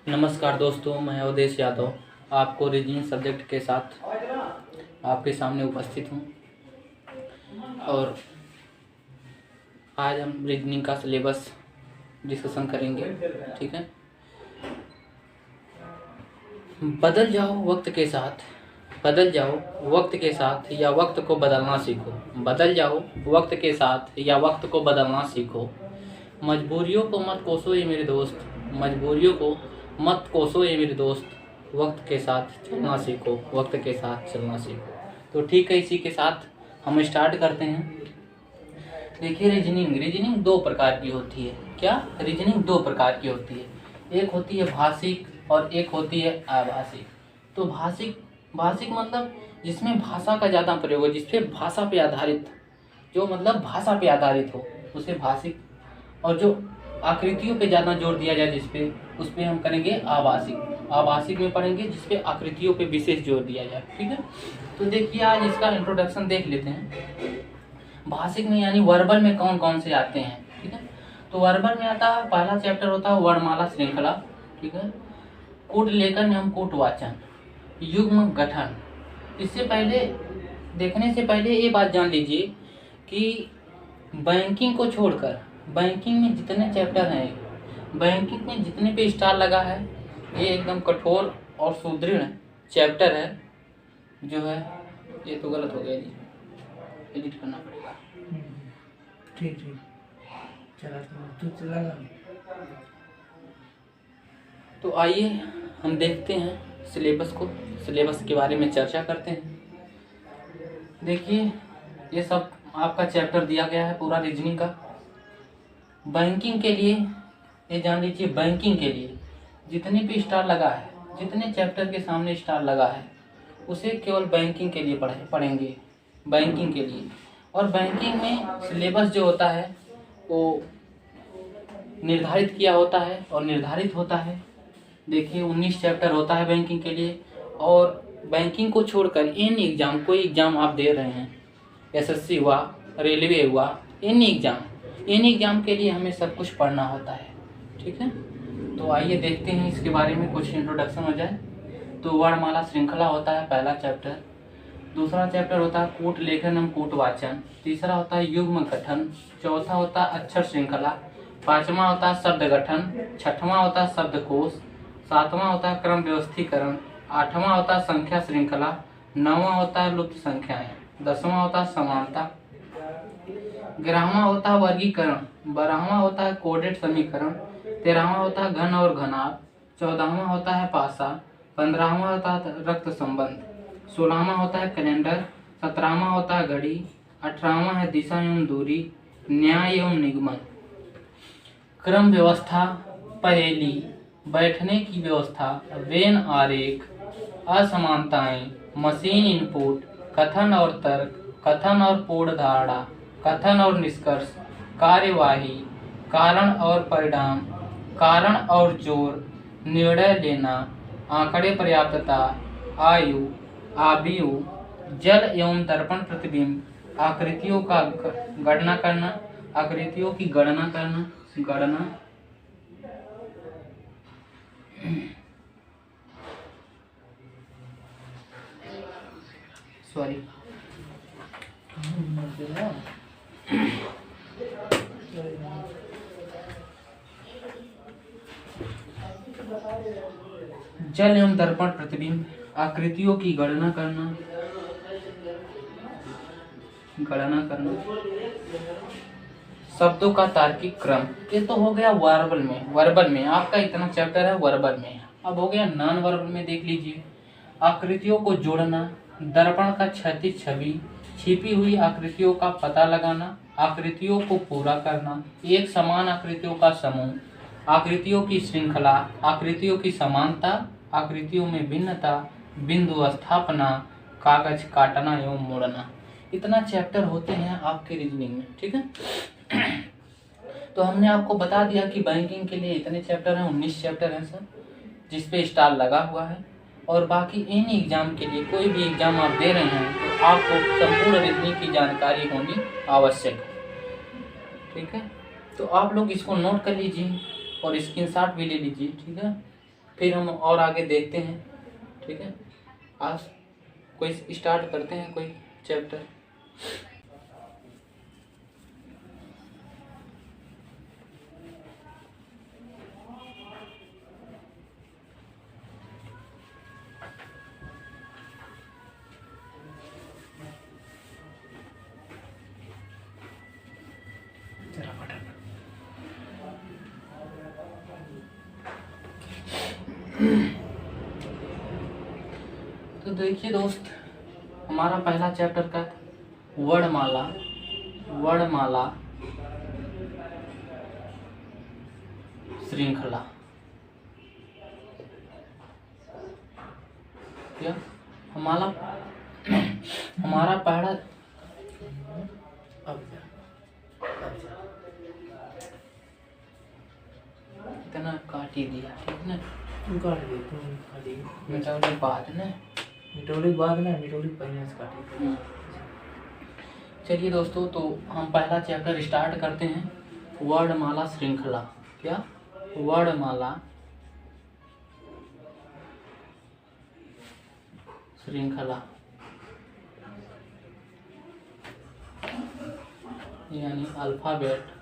नमस्कार दोस्तों, मैं अवधेश यादव आपको रीजनिंग सब्जेक्ट के साथ आपके सामने उपस्थित हूँ। और आज हम रीजनिंग का सिलेबस डिस्कशन करेंगे। ठीक है, बदल जाओ वक्त के साथ, बदल जाओ वक्त के साथ या वक्त को बदलना सीखो। बदल जाओ वक्त के साथ या वक्त को बदलना सीखो। मजबूरियों को मत कोसो ये मेरे दोस्त, मजबूरियों को मत कोसो ये मेरे दोस्त। वक्त के साथ चलना सीखो, वक्त के साथ चलना सीखो। तो ठीक है, इसी के साथ हम स्टार्ट करते हैं। देखिए, रीजनिंग दो प्रकार की होती है। क्या? रीजनिंग दो प्रकार की होती है। एक होती है भाषिक और एक होती है आभासिक। तो भाषिक मतलब जिसमें भाषा का ज़्यादा प्रयोग हो, जिसपे भाषा पे आधारित, जो मतलब भाषा पे आधारित हो, उसे भाषिक। और जो आकृतियों पे ज़्यादा जोर दिया जाए जिसपे, उस पर हम करेंगे आभासिक। आभासिक में पढ़ेंगे जिसपे आकृतियों पे विशेष जोर दिया जाए। ठीक है, तो देखिए आज इसका इंट्रोडक्शन देख लेते हैं। भाषिक में यानी वर्बल में कौन कौन से आते हैं। ठीक है, तो वर्बल में आता है, पहला चैप्टर होता है वर्णमाला श्रृंखला। ठीक है, कूट लेखन एवं कूटवाचन, युग्म गठन। इससे पहले, देखने से पहले ये बात जान लीजिए कि बैंकिंग को छोड़कर बैंकिंग में जितने चैप्टर हैं, बैंकिंग में जितने पे स्टार लगा है, ये एकदम कठोर और सुदृढ़ चैप्टर है। जो है, ये तो गलत हो गया जी, एडिट करना पड़ेगा। ठीक चला तू चला। तो आइए हम देखते हैं सिलेबस को, सिलेबस के बारे में चर्चा करते हैं। देखिए, ये सब आपका चैप्टर दिया गया है पूरा रीजनिंग का। बैंकिंग के लिए ये जान लीजिए, बैंकिंग के लिए जितने भी स्टार लगा है, जितने चैप्टर के सामने स्टार लगा है, उसे केवल बैंकिंग के लिए पढ़ेंगे, बैंकिंग के लिए। और बैंकिंग में सिलेबस जो होता है वो निर्धारित किया होता है और निर्धारित होता है। देखिए, 19 चैप्टर होता है बैंकिंग के लिए। और बैंकिंग को छोड़कर एनी एग्जाम, कोई एग्जाम आप दे रहे हैं, एसएससी हुआ, रेलवे हुआ, एनी एग्जाम के लिए हमें सब कुछ पढ़ना होता है। ठीक है, तो आइए देखते हैं इसके बारे में, कुछ इंट्रोडक्शन हो जाए। तो वर्णमाला श्रृंखला होता है पहला चैप्टर। दूसरा चैप्टर होता है कूट लेखन एवं कूटवाचन। तीसरा होता है युग्म गठन। चौथा होता है अक्षर श्रृंखला। पांचवा होता है शब्द गठन। छठवां होता है शब्दकोश। सातवां होता है क्रम व्यवस्थीकरण। आठवां होता है संख्या श्रृंखला। नौवां होता है लुप्त संख्याएं। 10वां होता है समानता। 11वां होता है वर्गीकरण। 12वां होता है कोडेड समीकरण। 13वां होता है घन और घनाभ। 14वां होता है पासा। 15वां होता है रक्त संबंध। 16वां होता है कैलेंडर। 17वां होता है घड़ी। 18वां है दिशा एवं दूरी, न्याय एवं निगमन। क्रम व्यवस्था, पहेली, बैठने की व्यवस्था, वेन आरेख, असमानताएं, मशीन इनपुट, कथन और तर्क, कथन और पूर्ण धारणा, कथन और निष्कर्ष, कार्यवाही, कारण और परिणाम, कारण और जोर, निर्णय लेना, आंकड़े पर्याप्तता, आयु, आयु, जल एवं दर्पण प्रतिबिंब, आकृतियों का गणना करना, आकृतियों की गणना करना, गणना, सॉरी, जल एवं दर्पण प्रतिबिंब, आकृतियों की गणना करना, शब्दों का तार्किक क्रम। ये तो हो गया वर्बल में आपका इतना चैप्टर है वर्बल में। अब हो गया नॉन वर्बल में, देख लीजिए। आकृतियों को जोड़ना, दर्पण का क्षैतिज छवि, छिपी हुई आकृतियों का पता लगाना, आकृतियों को पूरा करना, एक समान आकृतियों का समूह, आकृतियों की श्रृंखला, आकृतियों की समानता, आकृतियों में भिन्नता, बिंदु स्थापना, कागज काटना एवं मोड़ना। इतना चैप्टर होते हैं आपके रीजनिंग में। ठीक है, तो हमने आपको बता दिया कि बैंकिंग के लिए इतने चैप्टर हैं, 19 चैप्टर हैं सर, जिसपे स्टार लगा हुआ है। और बाकी एनी एग्जाम के लिए, कोई भी एग्जाम आप दे रहे हैं, तो आपको संपूर्ण रीजनिंग की जानकारी होनी आवश्यक है। ठीक है, तो आप लोग इसको नोट कर लीजिए और स्क्रीनशॉट भी ले लीजिए। ठीक है, फिर हम और आगे देखते हैं। ठीक है, आज कोई स्टार्ट करते हैं कोई चैप्टर। चला फटाफट। तो देखिए दोस्त, हमारा पहला चैप्टर का वर्णमाला। वर्णमाला श्रृंखला। क्या हमारा पहला अब जा, अब जा। इतना काट ही दिया, ठीक ना। तुम काट दे, तुम खाली मिटाने बाद ना। मिटौले के बाद ना, मिटौले के पहले से काटे। चलिए दोस्तों, तो हम पहला चैप्टर स्टार्ट करते हैं, वर्णमाला श्रृंखला। क्या वर्णमाला श्रृंखला यानी अल्फाबेट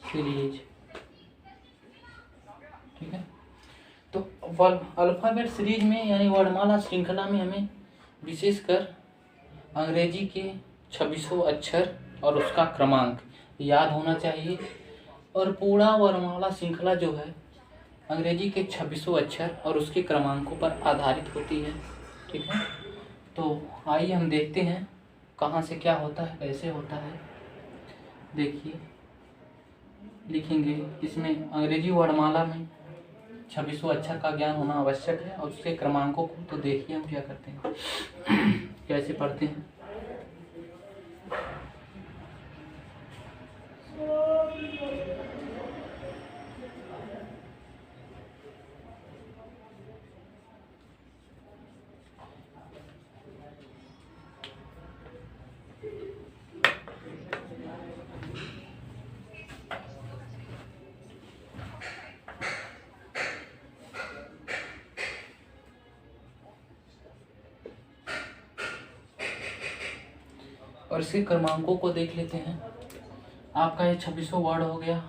सीरीज। ठीक है, तो अल्फाबेट सीरीज में यानी वर्णमाला श्रृंखला में हमें विशेषकर अंग्रेजी के 2600 अक्षर और उसका क्रमांक याद होना चाहिए। और पूरा वर्णमाला श्रृंखला जो है अंग्रेजी के 2600 अक्षर और उसके क्रमांकों पर आधारित होती है। ठीक है, तो आइए हम देखते हैं कहाँ से क्या होता है, कैसे होता है। देखिए, लिखेंगे इसमें अंग्रेजी वर्णमाला में 2600 अक्षर का ज्ञान होना आवश्यक है और उसके क्रमांकों को। तो देखिए हम क्या करते हैं, कैसे पढ़ते हैं। और इसके क्रमांकों को देख लेते हैं। आपका ये 2600 वर्ड हो गया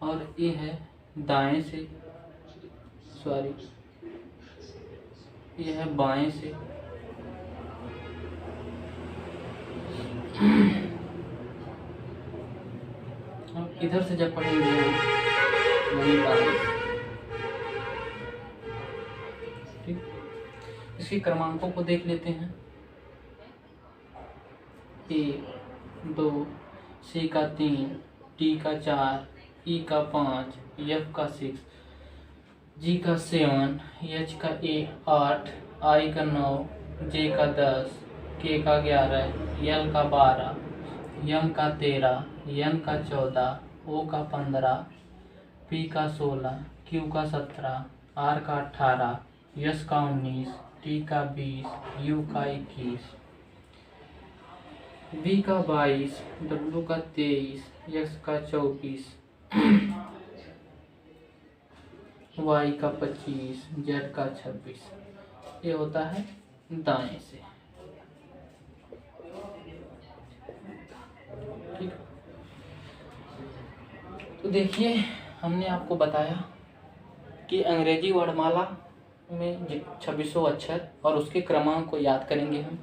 और ये है दाएं से, सॉरी ये है बाएं से। अब इधर से जब पढ़ेंगे वही बाएं। ठीक, इसके क्रमांकों को देख लेते हैं। 1, 2, C का 3, T का 4, E का 5, F का 6, G का 7, H का 8, I का 9, J का 10, K का 11, L का 12, M का 13, N का 14, O का 15, P का 16, Q का 17, R का 18, S का 19, T का 20, U का 21, V का 22, W का 23, X का 24, Y का 25, Z का 26। ये होता है दाएं से। ठीक, तो देखिए हमने आपको बताया कि अंग्रेजी वर्णमाला में 2600 अक्षर और उसके क्रमांक को याद करेंगे हम।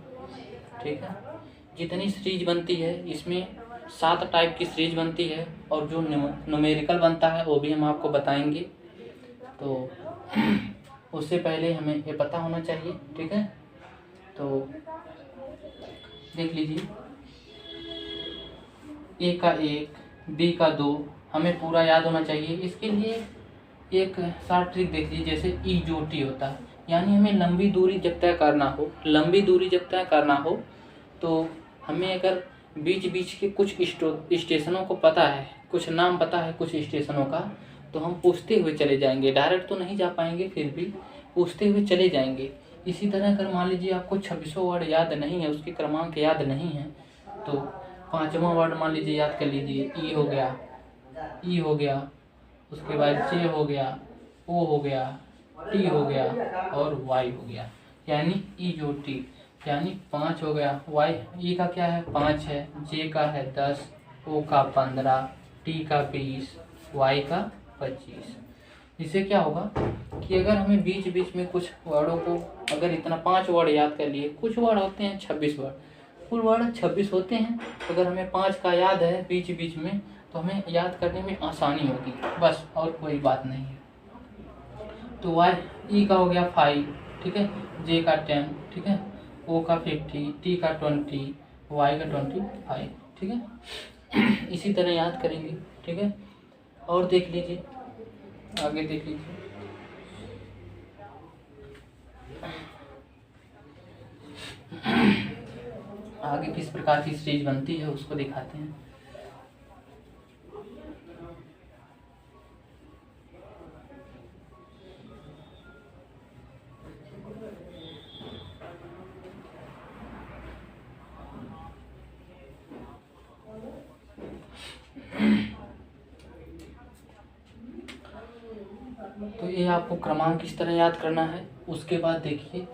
ठीक है, जितनी सीरीज बनती है इसमें 7 टाइप की सीरीज बनती है और जो न्यूमेरिकल बनता है वो भी हम आपको बताएंगे। तो उससे पहले हमें ये पता होना चाहिए। ठीक है, तो देख लीजिए, ए का 1, बी का 2 हमें पूरा याद होना चाहिए। इसके लिए एक शॉर्ट ट्रिक देख लीजिए, जैसे ई जो टी होता है, यानी हमें लंबी दूरी जब तय करना हो, तो हमें अगर बीच बीच के कुछ स्टेशनों को पता है, कुछ नाम पता है कुछ स्टेशनों का, तो हम पूछते हुए चले जाएंगे। डायरेक्ट तो नहीं जा पाएंगे, फिर भी पूछते हुए चले जाएंगे। इसी तरह अगर मान लीजिए आपको 2600 वर्ड याद नहीं है, उसके क्रमांक याद नहीं है, तो पांचवा वर्ड मान लीजिए याद कर लीजिए, ई हो गया, ई हो गया, उसके बाद जे हो गया, ओ हो गया, टी हो गया और वाई हो गया, यानी ई जो टी, यानी 5 हो गया। वाई ई का क्या है 5 है, जे का है 10, ओ का 15, टी का 20, वाई का 25। इससे क्या होगा कि अगर हमें बीच बीच में कुछ वर्डों को, अगर इतना 5 वर्ड याद कर लिए, कुछ वर्ड होते हैं 26 वर्ड, कुल वर्ड 26 होते हैं, अगर हमें 5 का याद है बीच बीच में तो हमें याद करने में आसानी होगी, बस और कोई बात नहीं है। तो वाई ई का हो गया 5, ठीक है, जे का 10, ठीक है, ओ का 50, टी का 20, वाई का 25, ठीक है। इसी तरह याद करेंगे, ठीक है। और देख लीजिए, आगे देख लीजिए, आगे किस प्रकार की सीरीज बनती है उसको दिखाते हैं। तो ये आपको क्रमांक किस तरह याद करना है। उसके बाद देखिए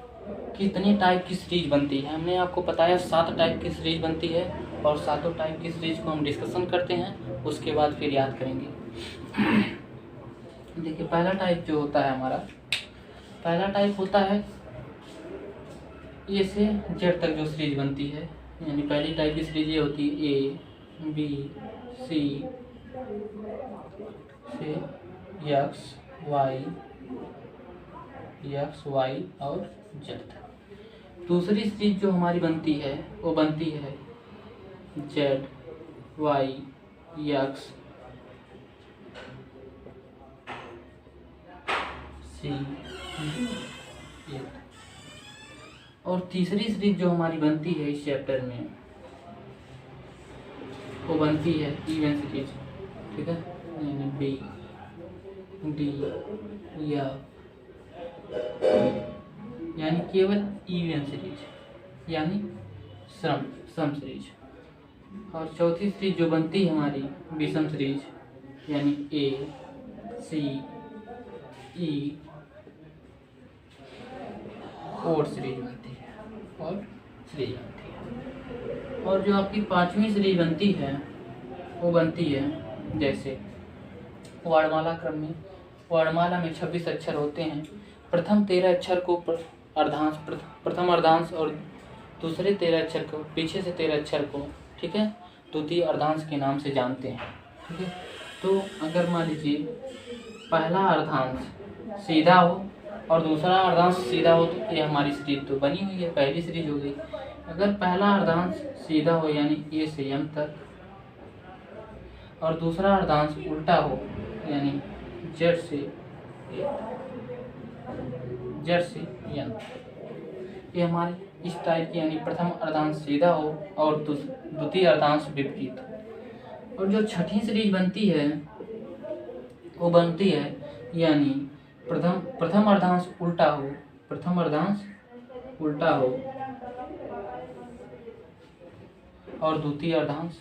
कितनी टाइप की सीरीज बनती है। हमने आपको बताया 7 टाइप की सीरीज बनती है और 7 टाइप की सीरीज को हम डिस्कशन करते हैं, उसके बाद फिर याद करेंगे। देखिए पहला टाइप जो होता है हमारा, पहला टाइप होता है ए से जेड तक जो सीरीज बनती है, यानी पहली टाइप की सीरीज ये होती है ए बी सी से एक्स वाई और जेड तक। दूसरी सीरीज जो हमारी बनती है वो बनती है Z Y X C D. और तीसरी सीरीज जो हमारी बनती है इस चैप्टर में वो बनती है इवन सीरीज, ठीक है, यानी बी डी या यानी केवल इवन सीरीज यानी सम सीरीज। और चौथी सीरीज जो बनती है हमारी विषम सीरीज, यानी ए सी ई और सीरीज बनती है और सीरीज बनती है। और जो आपकी पांचवी सीरीज बनती है वो बनती है जैसे वर्णमाला क्रम में। वर्णमाला में 26 अक्षर होते हैं। प्रथम 13 अक्षर को अर्धांश, प्रथम अर्धांश और दूसरे 13 अक्षर को, पीछे से 13 अक्षर को, ठीक है, द्वितीय अर्धांश के नाम से जानते हैं, ठीक है। तो अगर मान लीजिए पहला अर्धांश सीधा हो और दूसरा अर्धांश सीधा हो तो ये हमारी सीरीज तो बनी हुई है, पहली सीरीज हो गई। अगर पहला अर्धांश सीधा हो यानी ए से एम तक और दूसरा अर्धांश उल्टा हो यानी जेड से एन, ये हमारी इस टाइप की, यानी प्रथम अर्धांश सीधा हो और द्वितीय अर्धांश विपरीत हो। और जो छठी सीरीज बनती है वो बनती है यानी प्रथम अर्धांश उल्टा हो, प्रथम अर्धांश उल्टा हो और द्वितीय अर्धांश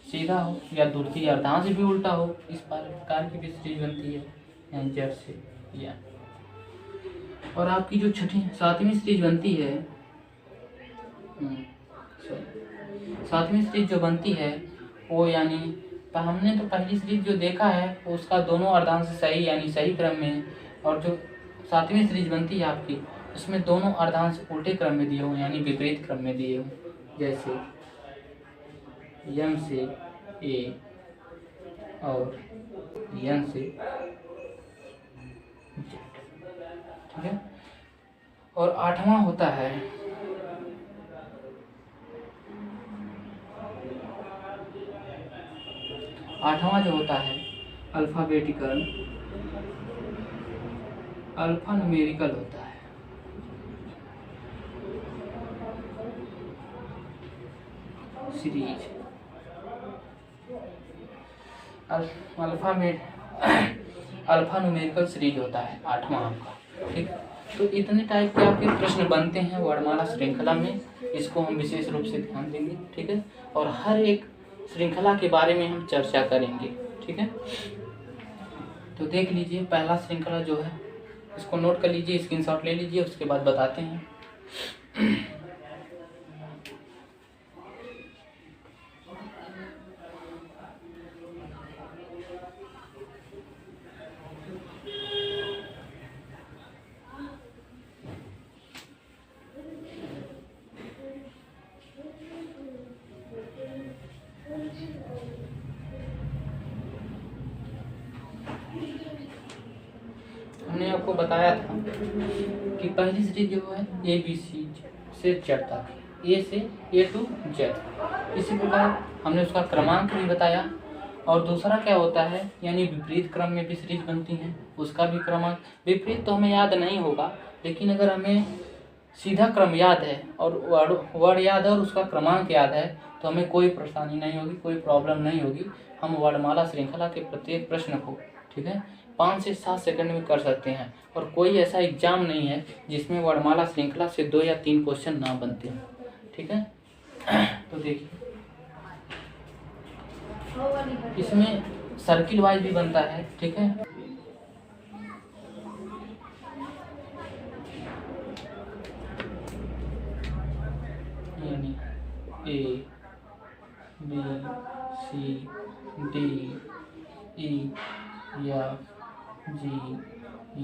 सीधा हो या द्वितीय अर्धांश भी उल्टा हो, इस प्रकार की भी सीरीज बनती है यानी जेड से या। और आपकी जो सातवीं सीरीज बनती है, सातवीं सीरीज जो बनती है वो यानी हमने तो पहली सीरीज जो देखा है उसका दोनों अर्धांश सही यानी सही क्रम में, और जो सातवीं सीरीज बनती है आपकी उसमें दोनों अर्धांश उल्टे क्रम में दिए हों यानी विपरीत क्रम में दिए हों, जैसे एम से ए और एन से जेड, ठीक है। और आठवां होता है आठवां जो होता है अल्फाबेटिकल, अल्फा न्यूमेरिकल होता है। सीरीज अल्फा न्यूमेरिकल सीरीज होता है आठवां आपका, ठीक। तो इतने टाइप के आपके प्रश्न बनते हैं वर्णमाला श्रृंखला में। इसको हम विशेष रूप से ध्यान देंगे, ठीक है। और हर एक श्रृंखला के बारे में हम चर्चा करेंगे, ठीक है। तो देख लीजिए पहला श्रृंखला जो है, इसको नोट कर लीजिए, स्क्रीनशॉट ले लीजिए, उसके बाद बताते हैं। हमने आपको बताया था कि पहली सीरीज जो है ABC से Z तक, A से A to Z, इसी प्रकार हमने उसका क्रमांक भी बताया। और दूसरा क्या होता है, यानी विपरीत क्रम में भी सीरीज बनती हैं, उसका भी क्रमांक। विपरीत तो हमें याद नहीं होगा, लेकिन अगर हमें सीधा क्रम याद है और वर्ड याद है और उसका क्रमांक याद है तो हमें कोई परेशानी नहीं होगी, कोई प्रॉब्लम नहीं होगी। हम वर्णमाला श्रृंखला के प्रत्येक प्रश्न को, ठीक है, 5 से 7 सेकंड में कर सकते हैं। और कोई ऐसा एग्जाम नहीं है जिसमें वर्णमाला श्रृंखला से 2 या 3 क्वेश्चन ना बनते हैं, ठीक है। तो देखिए इसमें सर्किल वाइज भी बनता है, ठीक है। यानी A B C D E F G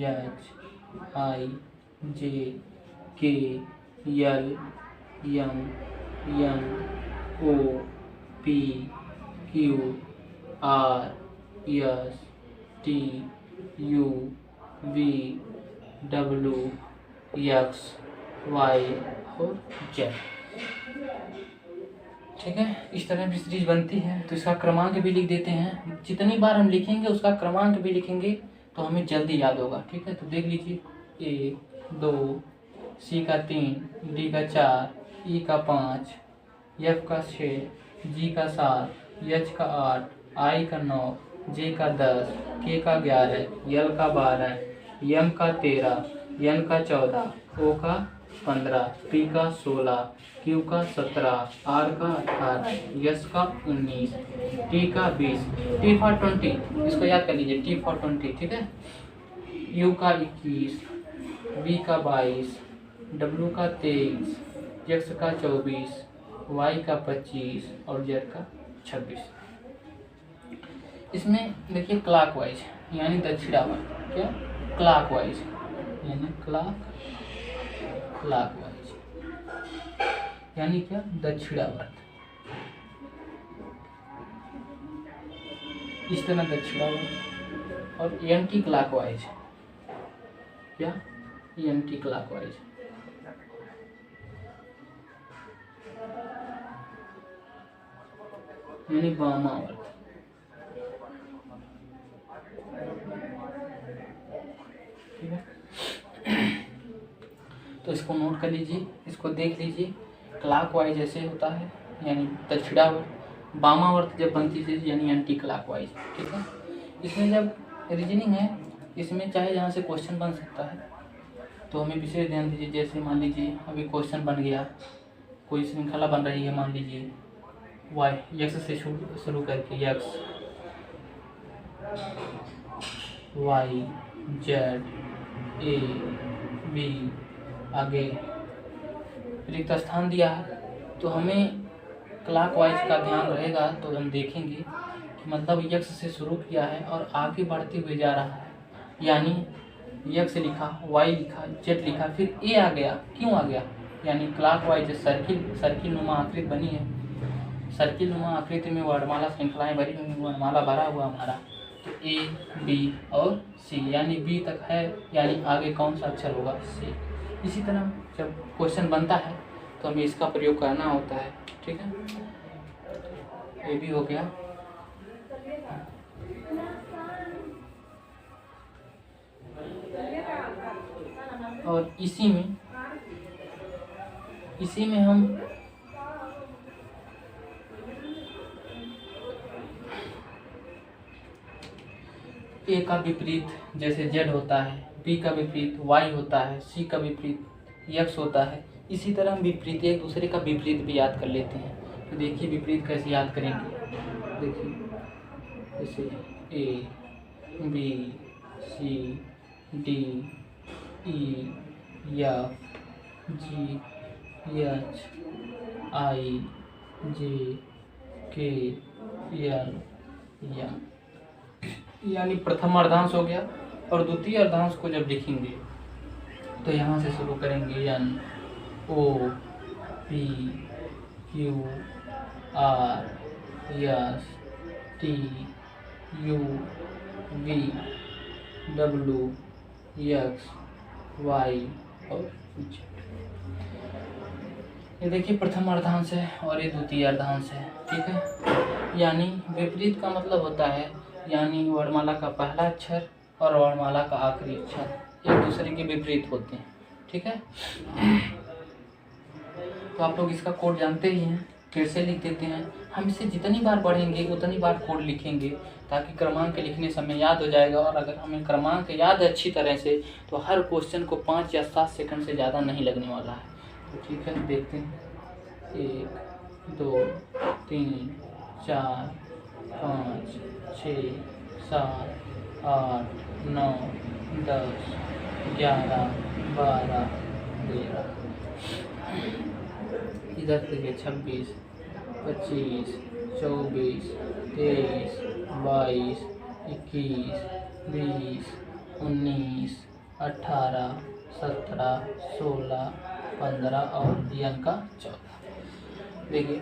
H I J K L M N O P Q R S T U V W X Y और Z, ठीक है। इस तरह भी सीरीज बनती है। तो इसका क्रमांक भी लिख देते हैं, जितनी बार हम लिखेंगे उसका क्रमांक भी लिखेंगे तो हमें जल्दी याद होगा, ठीक है। तो देख लीजिए A 2 C का 3 D का 4 E का 5 F का 6 G का 7 H का 8 I का 9 J का 10 K का 11 L का 12 M का 13 N का 14 O का 15 P का 16 Q का 17 R का 18 S का 19 T का 20 T for 20, इसको याद कर लीजिए, T for 20, ठीक है। U का 21 B का 22 W का 23 X का 24 Y का 25 और Z का 26। इसमें देखिए क्लॉकवाइज यानी दक्षिणावर्त, क्या क्लॉकवाइज यानी क्लॉकवाइज यानी क्या दक्षिणावर्त, इस तरह दक्षिणावर्त। और एंटी क्लॉकवाइज, क्या एंटी क्लॉकवाइज यानी वामावर्त, ठीक है। तो इसको नोट कर लीजिए, इसको देख लीजिए। क्लॉकवाइज ऐसे होता है यानी दक्षिणावर्त, वामावर्त जब बनती है यानी एंटी क्लॉकवाइज, ठीक है। इसमें जब रीजनिंग है, इसमें चाहे जहाँ से क्वेश्चन बन सकता है तो हमें विशेष ध्यान दीजिए। जैसे मान लीजिए अभी क्वेश्चन बन गया, कोई श्रृंखला बन रही है, मान लीजिए वाई एक्स से शुरू करके X Y Z A B आगे रिक्त स्थान दिया है, तो हमें क्लॉकवाइज का ध्यान रहेगा। तो हम देखेंगे कि मतलब एक्स से शुरू किया है और आगे बढ़ते हुए जा रहा है, यानी एक्स लिखा, वाई लिखा, जेड लिखा, फिर ए आ गया। क्यों आ गया? यानी क्लॉकवाइज सर्किल नुमा आकृति बनी है। सर्किल नुमा आकृति में वर्णमाला श्रृंखलाएं भरी हुई, वर्णमाला भरा हुआ हमारा, तो ए बी और सी, यानी बी तक है, यानी आगे कौन सा अक्षर होगा? सी। इसी तरह जब क्वेश्चन बनता है तो हमें इसका प्रयोग करना होता है, ठीक है। ए बी हो गया, और इसी में हम ए का विपरीत जैसे जेड होता है, बी का विपरीत वाई होता है, सी का विपरीत एक्स होता है, इसी तरह हम विपरीत, एक दूसरे का विपरीत भी याद कर लेते हैं। तो देखिए विपरीत कैसे याद करेंगे। देखिए जैसे A B C D E F G H I J K L M, यानी प्रथम अर्धांश हो गया। और द्वितीय अर्धांश को जब लिखेंगे तो यहाँ से शुरू करेंगे N O P Q R S T U V W X Y और Z। ये देखिए प्रथम अर्धांश है और ये द्वितीय अर्धांश है, ठीक है। यानी विपरीत का मतलब होता है यानी वर्णमाला का पहला अक्षर और वर्णमाला का आखिरी अक्षर एक दूसरे के विपरीत होते हैं, ठीक है। तो आप लोग इसका कोड जानते ही हैं, फिर से लिख देते हैं। हम इसे जितनी बार पढ़ेंगे उतनी बार कोड लिखेंगे ताकि क्रमांक लिखने समय याद हो जाएगा। और अगर हमें क्रमांक याद है अच्छी तरह से तो हर क्वेश्चन को 5 या 7 सेकंड से ज़्यादा नहीं लगने वाला है। तो ठीक है, देखते हैं। 1 2 3 4 5 6 7 8 9 10 11 12 13 इधर देखिए 26 25 24 23 22 21 20 19 18 17 16 15 और यन का 14। देखिए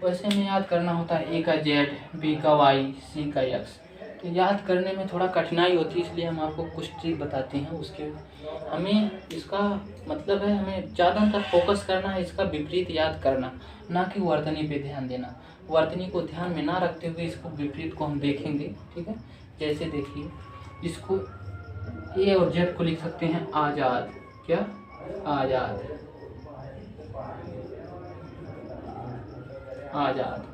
वैसे में याद करना होता है ए का जेड, बी का वाई, सी का एक्स। तो याद करने में थोड़ा कठिनाई होती है, इसलिए हम आपको कुछ ट्रिक बताते हैं। उसके हमें इसका मतलब है हमें ज़्यादातर फोकस करना है इसका विपरीत याद करना, ना कि वर्तनी पे ध्यान देना। वर्तनी को ध्यान में ना रखते हुए इसको विपरीत को हम देखेंगे, ठीक है। जैसे देखिए इसको ए और जेड को लिख सकते हैं आज़ाद। क्या? आज़ाद, आज़ाद।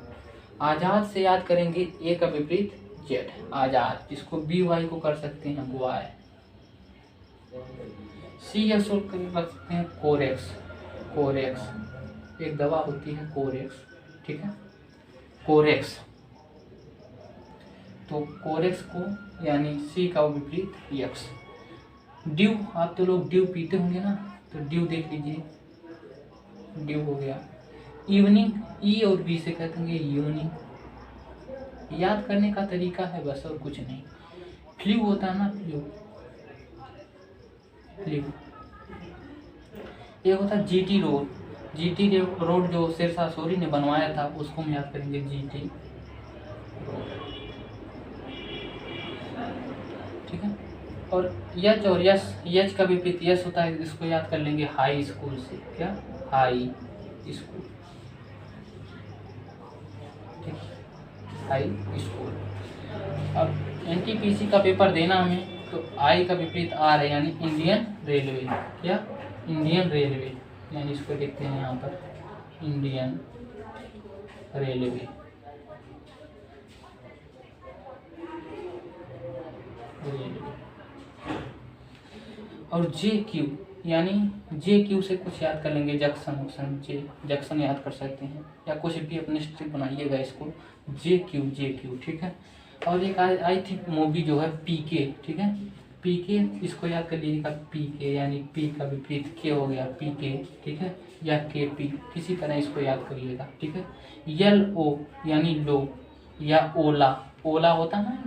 आज़ाद से याद करेंगे ए का विपरीत जेड, आज़ाद। जिसको बी वाई को कर सकते हैं बुआय। सी या सोल्व कर सकते हैं कोरेक्स, कोरेक्स एक दवा होती है कोरेक्स, ठीक है, कोरेक्स। तो कोरेक्स को यानी सी का विपरीत एक्स। ड्यू, आप तो लोग ड्यू पीते होंगे ना, तो ड्यू देख लीजिए, ड्यू हो गया। इवनिंग, ई और बी से कहते हैं इवनिंग। याद करने का तरीका है बस, और कुछ नहीं। फ्लू होता है ना, फ्लू, फ्लू। ये होता है जीटी रोड, जीटी रोड जो शेरशाह सूरी ने बनवाया था उसको हम याद करेंगे जीटी रोड, ठीक है। और यच और यस, यच का विपरीत यस होता है, इसको याद कर लेंगे हाई स्कूल से। क्या? हाई स्कूल, ठीक, हाई स्कूल। अब एनटीपीसी का पेपर देना हमें, तो आई का विपरीत आर है यानी इंडियन रेलवे। क्या? इंडियन रेलवे, यानी इसको लिखते हैं यहाँ पर इंडियन रेलवे, रेलवे। और जे क्यू, यानी जे क्यू से कुछ याद कर लेंगे, जंक्शन वक्शन, जे जंक्शन याद कर सकते हैं, या कुछ भी अपने स्ट्रिक बनाइएगा इसको, जे क्यू, ठीक है। और एक आई थी मूवी जो है पीके, ठीक है, पीके, इसको याद कर लीजिएगा पीके, यानी पी का विपरीत के हो गया पीके, ठीक है, या के पी, किसी तरह इसको याद करिएगा, ठीक है। यल ओ यानी लो, या ओला, ओला होता ना,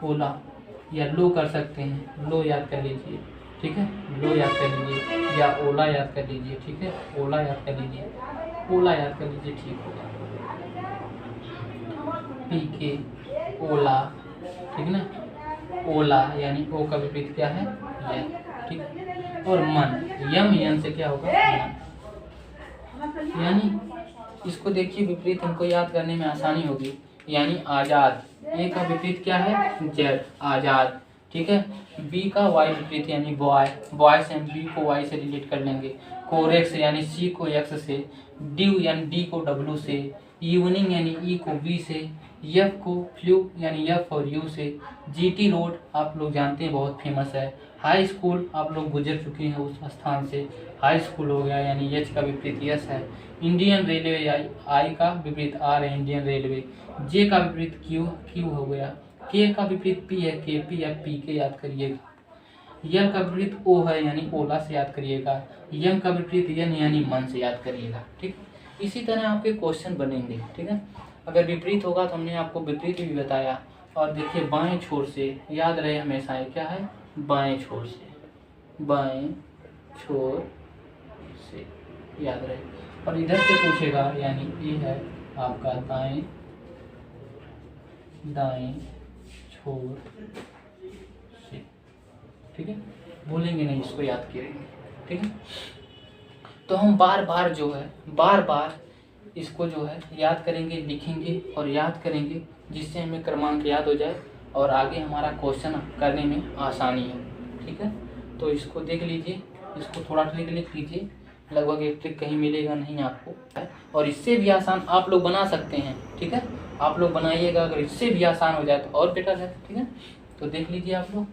ओला, या लो कर सकते हैं, लो याद कर लीजिए, ठीक है, लो याद कर लीजिए, या ओला याद कर लीजिए, ठीक है, ओला याद कर लीजिए, ओला याद कर लीजिए, ठीक होगा। पीके, ओला, ठीक ना, ओला यानी ओ का विपरीत क्या है? यन, ठीक है। और मन, यम, यन से क्या होगा? मन, यानी इसको देखिए विपरीत हमको याद करने में आसानी होगी, यानी आज़ाद। ए का विपरीत क्या है? जेड, आज़ाद, ठीक है। बी का वाई विपरीत यानी बॉय, बॉय से हम बी को वाई से रिलेट कर लेंगे। कोरेक्स यानी सी को एक्स से, ड्यू यानी डी को डब्ल्यू से, इवनिंग यानी ई को बी से, एफ को फ्लू यानी एफ और यू से, जीटी रोड आप लोग जानते हैं बहुत फेमस है, हाई स्कूल आप लोग गुजर चुके हैं उस स्थान से, हाई स्कूल हो गया, यानी एच का विपरीत यस है। इंडियन रेलवे, आई का विपरीत आर है इंडियन रेलवे। जे का विपरीत क्यू, क्यू हो गया। के का विपरीत पी है, के पी या पी के याद करिएगा। एल का विपरीत ओ है, यानी ओला से याद करिएगा। यम का विपरीत यन, यानी मन से याद करिएगा। ठीक, इसी तरह आपके क्वेश्चन बनेंगे। ठीक है, अगर विपरीत होगा तो हमने आपको विपरीत भी बताया। और देखिए बाएं छोर से याद रहे हमेशा, ये क्या है, बाएं छोर से, बाएं छोर से याद रहे। और इधर से पूछेगा, यानी ये है आपका दाएं, दाएं छोर से। ठीक है, भूलेंगे नहीं, इसको याद करेंगे। ठीक है, तो हम बार बार जो है, बार बार इसको जो है याद करेंगे, लिखेंगे और याद करेंगे, जिससे हमें क्रमांक याद हो जाए और आगे हमारा क्वेश्चन करने में आसानी हो। ठीक है, तो इसको देख लीजिए, इसको थोड़ा ट्रिक लिख लीजिए, लगभग एक ट्रिक कहीं मिलेगा नहीं आपको। और इससे भी आसान आप लोग बना सकते हैं। ठीक है, आप लोग बनाइएगा, अगर इससे भी आसान हो जाए तो और बेटर है। ठीक है, तो देख लीजिए आप लोग,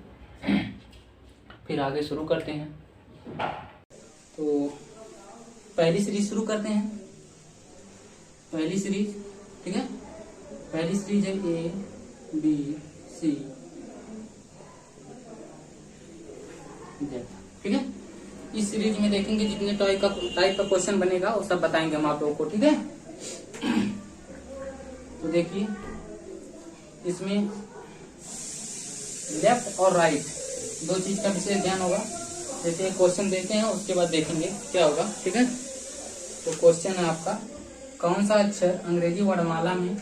फिर आगे शुरू करते हैं। तो पहली सीरीज शुरू करते हैं। पहली सीरीज, ठीक है, पहली सीरीज है ए बी सी जेड। ठीक है, इस सीरीज में देखेंगे जितने टाइप का क्वेश्चन बनेगा वो सब बताएंगे हम आप लोगों को। ठीक है, तो देखिए इसमें लेफ्ट और राइट दो चीज का विशेष ध्यान होगा। जैसे क्वेश्चन देते हैं उसके बाद देखेंगे क्या होगा। ठीक है, तो क्वेश्चन है आपका, कौन सा अक्षर अंग्रेजी वर्णमाला में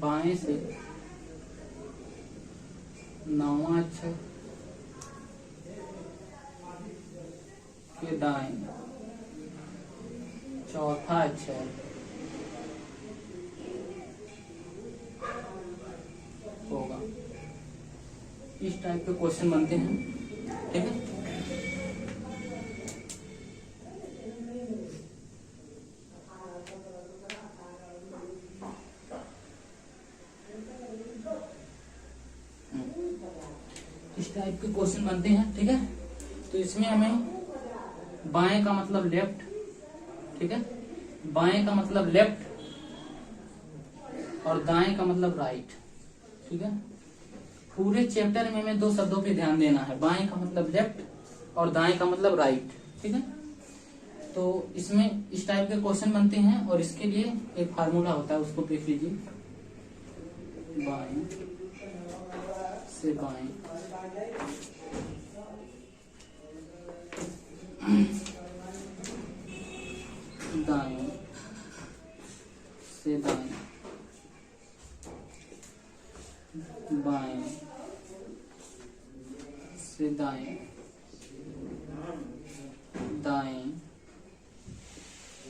बाएं से 9वां अक्षर के दाएं 4था अक्षर होगा। इस टाइप के क्वेश्चन बनते हैं। ठीक है, इस टाइप के क्वेश्चन बनते हैं। ठीक है, तो इसमें हमें बाएं का मतलब लेफ्ट, ठीक है, बाएं का मतलब लेफ्ट और दाएं का मतलब राइट। ठीक है, पूरे चैप्टर में हमें दो शब्दों पे ध्यान देना है, बाएं का मतलब लेफ्ट और दाएं का मतलब राइट। ठीक है, तो इसमें इस टाइप के क्वेश्चन बनते हैं और इसके लिए एक फार्मूला होता है, उसको देख लीजिए। बाएं से बाएं, दाएं से दाएं, बाएं से दाएं, दाएं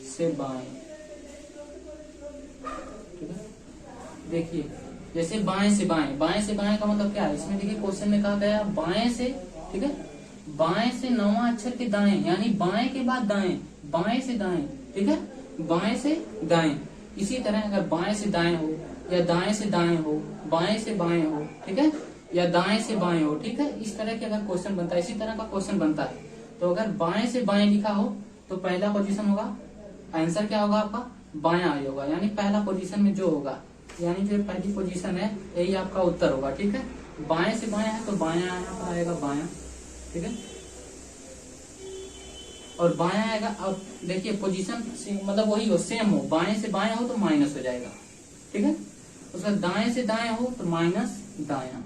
से बाएं। ठीक है, देखिए जैसे बाएं से बाएं, बाएं से बाएं का मतलब क्या है, इसमें देखिए क्वेश्चन में कहा गया बाएं से, ठीक है, बाएं से 9वां अक्षर के दाएं, यानी बाएं के बाद दाएं, बाएं से दाएं। ठीक है, बाएं से दाएं। इसी तरह अगर बाएं से दाएं हो या दाएं से दाएं हो, बाएं से बाएं हो, ठीक है, या दाएं से बाएं हो, ठीक है, इस तरह के अगर क्वेश्चन बनता है, इसी तरह का क्वेश्चन बनता है। तो अगर बाएं से बाएं लिखा हो तो पहला पोजीशन होगा, आंसर क्या होगा आपका, बायां आई होगा, यानी पहला पोजीशन में जो होगा, यानी जो पहली पोजीशन है यही आपका उत्तर होगा। ठीक है, बाएं से बाएं है तो बायां यहाँ पर आएगा बायां। ठीक है, और बायां आएगा, अब देखिए पोजीशन मतलब वही हो, सेम हो, बाएं से बाएं हो तो माइनस हो जाएगा। ठीक है, उसका दाएं से दाएं हो तो माइनस दायां।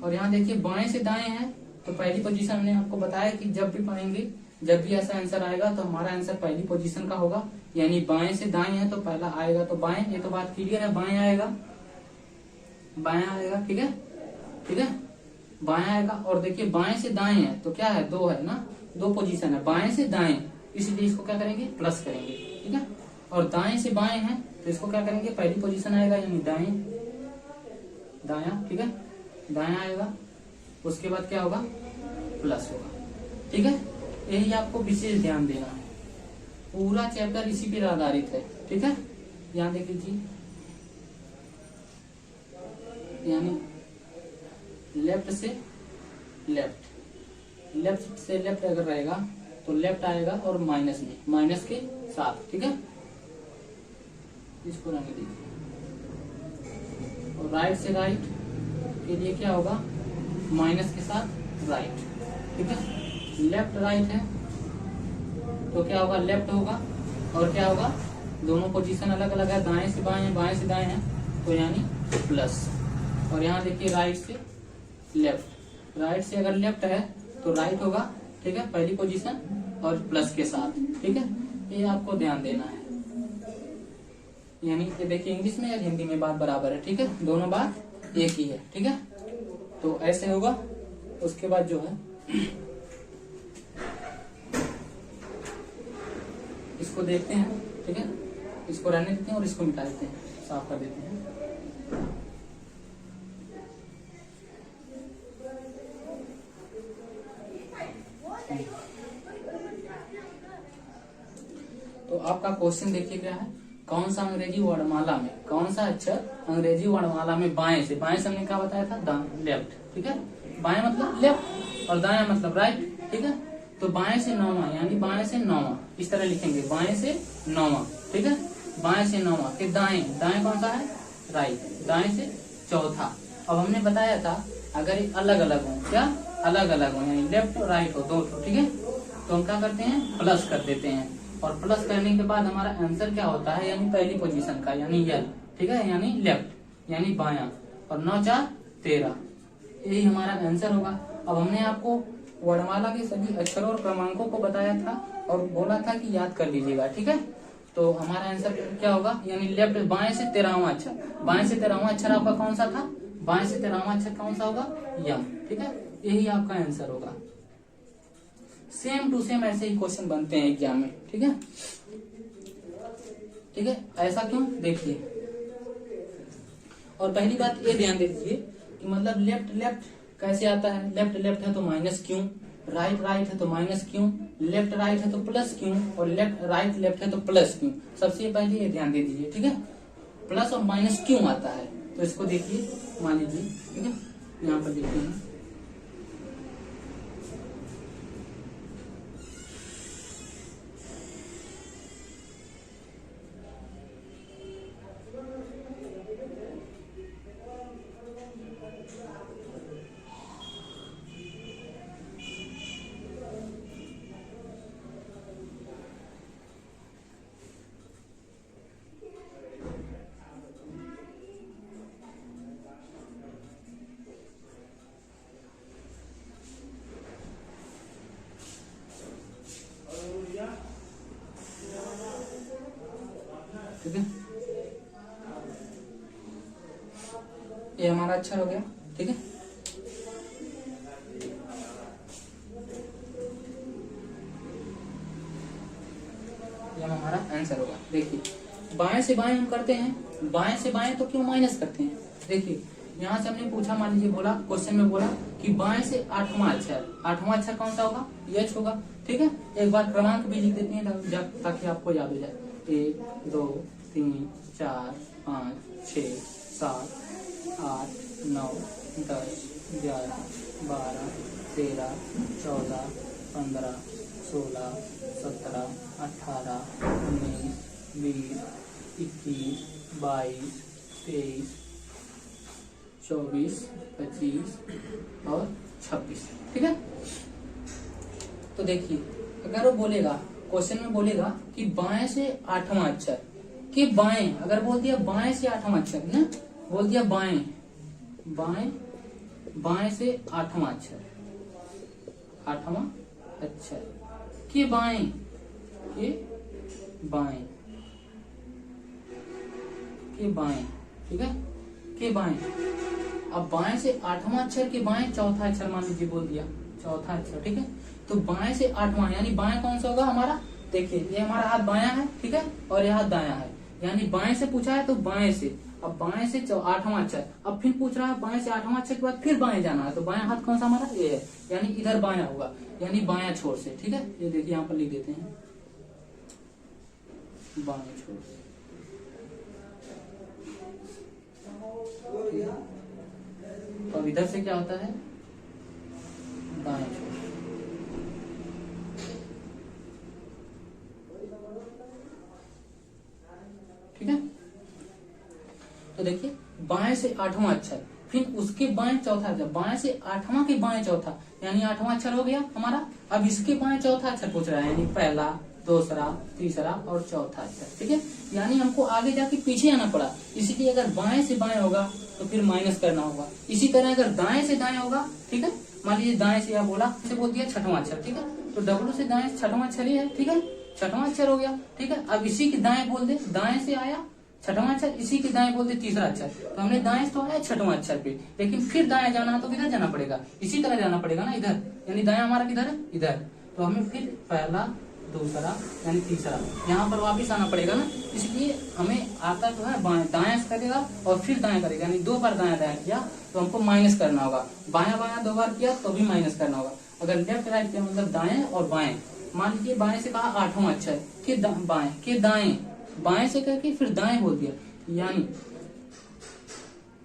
और यहाँ देखिए बाएं से दाएं है तो पहली पोजीशन हमने आपको बताया कि जब भी पाएंगे, जब भी ऐसा आंसर आएगा तो हमारा आंसर पहली पोजीशन का होगा, यानी बाएं से दाएं है तो पहला आएगा तो बाएं। ये तो बात क्लियर है, बाएं आएगा, बाएं आएगा। ठीक है, ठीक है, बाएं आएगा। और देखिए बाएं से दाएं है तो क्या है, दो है ना, दो पोजीशन है, बाएं से दाएं इसलिए इसको क्या करेंगे, प्लस करेंगे, ठीक है। और दाएं से बाएं है तो इसको क्या करेंगे, पहली पोजीशन आएगा यानी दाएं, दाया, ठीक है, दाया आएगा, उसके बाद क्या होगा, प्लस होगा, ठीक है। यही आपको विशेष ध्यान देना है, पूरा चैप्टर इसी पे आधारित है, ठीक है। यहाँ देख लीजिए, यानी लेफ्ट से लेफ्ट, लेफ्ट से लेफ्ट अगर रहेगा तो लेफ्ट आएगा और माइनस में, माइनस के साथ, ठीक है। इसको रंग दीजिए। और राइट से राइट के लिए क्या होगा, माइनस के साथ राइट, ठीक है। लेफ्ट राइट है तो क्या होगा, लेफ्ट होगा, और क्या होगा, दोनों पोजीशन अलग अलग है, दाएं से बाएं है, बाएं से दाएं है, तो यानी प्लस। और यहाँ देखिए राइट से लेफ्ट, राइट से अगर लेफ्ट है तो राइट होगा, ठीक है, पहली पोजीशन, और प्लस के साथ, ठीक है। ये आपको ध्यान देना है, यानी ये देखिए इंग्लिश में या हिंदी में बात बराबर है, ठीक है, दोनों बात एक ही है, ठीक है। तो ऐसे होगा। उसके बाद जो है इसको देखते हैं, ठीक है, इसको रहने देते हैं और इसको मिटा देते हैं, साफ कर देते हैं। तो आपका क्वेश्चन देखिए क्या है, कौन सा अंग्रेजी वर्णमाला में, कौन सा अक्षर अंग्रेजी वर्णमाला में बाएं से, बाएं से हमने क्या बताया था, लेफ्ट, ठीक है, बाएं मतलब लेफ्ट और दाएं मतलब राइट, ठीक है। तो बाएं से नौवां यानी बाएं से नौवां, इस तरह लिखेंगे, बाएं से नौवां, ठीक है, बाएं से नौवां, फिर दाएं, दाएं कौन सा है, राइट, दाएं से चौथा। अब हमने बताया था अगर ये अलग अलग हो, क्या अलग अलग हो, यानी लेफ्ट और राइट हो, दो, ठीक है, तो हम क्या करते हैं, प्लस कर देते हैं। और प्लस करने के बाद हमारा आंसर क्या होता है, यानी पहली पोजीशन का, यानी यल, ठीक है, यानी लेफ्ट, यानी बायां, और 9 4 13, यही हमारा आंसर होगा। अब हमने आपको वर्णमाला के सभी अक्षरों और क्रमांकों को बताया था और बोला था कि याद कर लीजिएगा, ठीक है। तो हमारा आंसर क्या होगा, यानी लेफ्ट, बाएं से 13वां अक्षर, बाएं से 13वां अक्षर आपका कौन सा था, बाएं से 13वां अक्षर कौन सा होगा, यम, ठीक है, यही आपका आंसर होगा। सेम टू सेम ऐसे ही क्वेश्चन बनते हैं एग्जाम में, ठीक है, ठीक है। ऐसा क्यों, देखिए, और पहली बात ये ध्यान दीजिए कि मतलब लेफ्ट लेफ्ट कैसे आता है, लेफ्ट लेफ्ट है तो माइनस क्यों, राइट राइट है तो माइनस क्यों, लेफ्ट राइट है तो प्लस क्यों, और लेफ्ट राइट लेफ्ट है तो प्लस क्यों। सबसे पहले ये ध्यान दे दीजिए, ठीक है, प्लस और माइनस क्यों आता है। तो इसको देखिए, मान लीजिए, ठीक है, यहाँ पर देखते हैं, ठीक है, ये हमारा अक्षर हो गया, ठीक है। ये हमारा आंसर होगा। देखिए, बाएं से बाएं हम करते हैं, बाएं से बाएं तो क्यों माइनस करते हैं। देखिए, यहाँ से हमने पूछा, मान लीजिए बोला, क्वेश्चन में बोला कि बाएं से 8वां अक्षर, 8वां अक्षर कौन सा होगा, एच होगा, ठीक है। एक बार क्रमांक भी लिख देते हैं ताकि आपको याद हो जाए, 1 2 3 4 5 6 7 8 9 10 11 12 13 14 15 16 17 18 19 20 21 22 23 24 25 और 26, ठीक है। तो देखिए, अगर वो बोलेगा, क्वेश्चन में बोलेगा कि बाएं से 8वां अक्षर के बाएं, अगर बोल दिया बाएं से 8वां अक्षर ना, बोल दिया बाएं, बाएं बाएं से 8वां अक्षर, 8वां अक्षर के बाएं, के बाएं, के बाएं, ठीक है, के बाएं। अब बाएं से 8वां अक्षर के बाएं चौथा अक्षर मान लीजिए बोल दिया, चौथा अक्षर, ठीक है। तो बाएं से 8वां यानी बाएं कौन सा होगा हमारा, देखिए ये हमारा हाथ बायां है, ठीक है, और ये हाथ दायां है, यानी बाएं से पूछा है तो बाएं से, अब बाएं से 8वां अक्षर, अब फिर पूछ रहा है बाएं से 8वां अक्षर के बाद फिर बाएं जाना है, तो बायां हाथ कौन सा हमारा, ये है, यानी इधर बायां होगा, यानी बायां छोर से, ठीक है। ये देखिए यहाँ पर लिख देते हैं बाएं छोर से, और इधर से क्या होता है, दाएं छोर, ठीक है। तो देखिए बाएं से 8वां अक्षर, फिर उसके बाएं चौथा अक्षर, बाएं से 8वां के बाएं चौथा, यानी 8वां अक्षर हो गया हमारा। अब इसके बाएं चौथा अक्षर पूछ रहा है, यानी पहला, दूसरा, तीसरा और चौथा अक्षर, ठीक है। यानी हमको आगे जाके पीछे आना पड़ा, इसीलिए अगर बाएं से बाएं होगा तो फिर माइनस करना होगा। इसी तरह अगर दाएं से दाएं होगा, ठीक है, मान लीजिए दाएं से या बोला, इसे बोल दिया 6वां अक्षर, ठीक है, तो डब्लू से दाएं 6वां अक्षर ही है, ठीक है, 6वां अक्षर हो गया, ठीक है। अब इसी के दाएं बोल दे, दाएं से आया 6वां अक्षर, इसी के दाएं बोल दे तीसरा अक्षर, तो हमने दाएं से तो आया 6वां अक्षर पे, लेकिन फिर दाएं जाना है तो किधर जाना पड़ेगा, इसी तरह जाना पड़ेगा ना, इधर, यानी दाएं हमारा किधर है, इधर, तो हमें फिर पहला, दूसरा यानी तीसरा यहाँ पर वापिस आना पड़ेगा ना, इसलिए हमें आता तो है बाएं, दाएं से करेगा और फिर दाएं करेगा, यानी 2 बार दाएं दाएं किया तो हमको माइनस करना होगा, बायां बायां 2 बार किया तो भी माइनस करना होगा। अगर लेफ्ट राइट किया मतलब दाएं और बाएं, मान लीजिए बाएं से कहा 8वां अक्षर, फिर बाएं के दाएं, बाएं से करके फिर दाएं बोल दिया,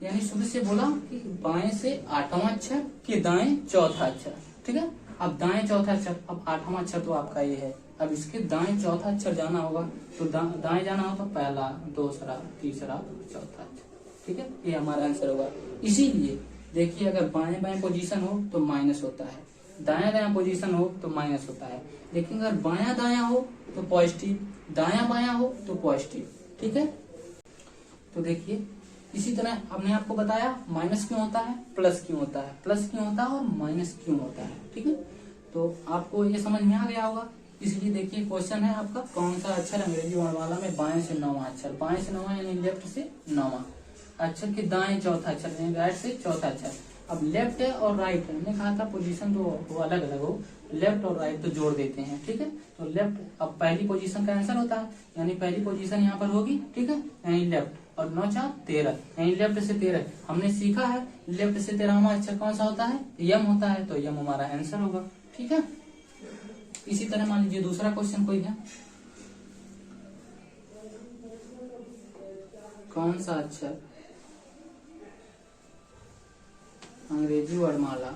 यानी शुरू से बोला कि बाएं से 8वां अक्षर के दाएं चौथा अक्षर, ठीक है। अब दाएं चौथा अक्षर, अब 8वां अक्षर तो आपका ये है, अब इसके दाएं चौथा अक्षर जाना होगा, तो दाएं जाना हो तो पहला, दूसरा, तीसरा, चौथा अक्षर, ठीक है, ये हमारा आंसर होगा। इसीलिए देखिए अगर बाएं बाएं पोजीशन हो तो माइनस होता है, दाया दाया पोजीशन हो तो माइनस होता है, लेकिन अगर बाया दाया हो तो पॉजिटिव, दाया बाया हो तो पॉजिटिव, ठीक है। तो देखिए इसी तरह हमने आपको बताया माइनस क्यों होता है, प्लस क्यों होता है, प्लस क्यों होता है और माइनस क्यों होता है, ठीक है। तो आपको ये समझ में आ गया होगा। इसलिए देखिए क्वेश्चन है आपका, कौन सा अक्षर अंग्रेजी वर्णमाला में बाएं से 9वां अक्षर, बाएं से 9वां यानी लेफ्ट से 9वां अक्षर के दाएं चौथा अक्षर, यानी राइट से चौथा अक्षर। अब लेफ्ट है और राइट है, हमने कहा था पोजीशन तो अलग अलग हो, लेफ्ट और राइट तो जोड़ देते हैं, ठीक है। तो लेफ्ट अब पहली पोजीशन का आंसर होता है, यानी पहली पोजीशन यहाँ पर होगी, ठीक है, यानी लेफ्ट, और 9 4 13, यानी लेफ्ट से 13। हमने सीखा है लेफ्ट से 13वां अक्षर कौन सा होता है, यम होता है, तो यम हमारा आंसर होगा, ठीक है। इसी तरह मान लीजिए दूसरा क्वेश्चन कोई है, कौन सा अक्षर अंग्रेजी वर्णमाला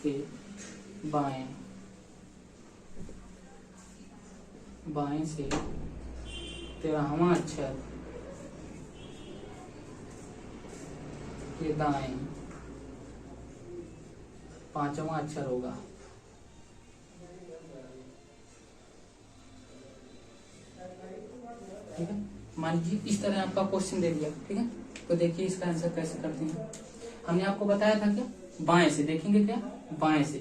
के बाएं बाएं से 13वां अक्षर के दाएं 5वां अक्षर होगा। ठीक है, मान लीजिए इस तरह आपका क्वेश्चन दे दिया, ठीक है। तो देखिए इसका आंसर कैसे करते हैं। हमने आपको बताया था क्या, बाएं से देखेंगे, क्या बाएं से।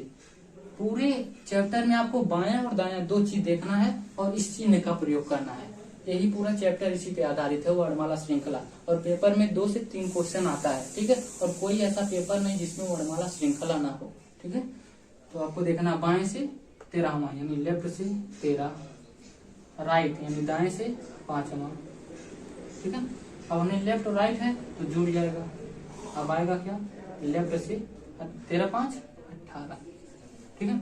पूरे चैप्टर में आपको बायां और दायां 2 चीज देखना है और इस चिन्ह का प्रयोग करना है। यही पूरा चैप्टर इसी पे आधारित है, वर्णमाला श्रृंखला। और पेपर में 2 से 3 क्वेश्चन आता है, ठीक है। और कोई ऐसा पेपर नहीं जिसमें वर्णमाला श्रृंखला ना हो, ठीक है। तो आपको देखना बाएं से 13वां यानी लेफ्ट से 13, राइट यानी दाएं से 5वां, ठीक है। अब हमने लेफ्ट और राइट है तो जुड़ जाएगा। अब आएगा क्या, लेफ्ट से 13 5 18, ठीक है,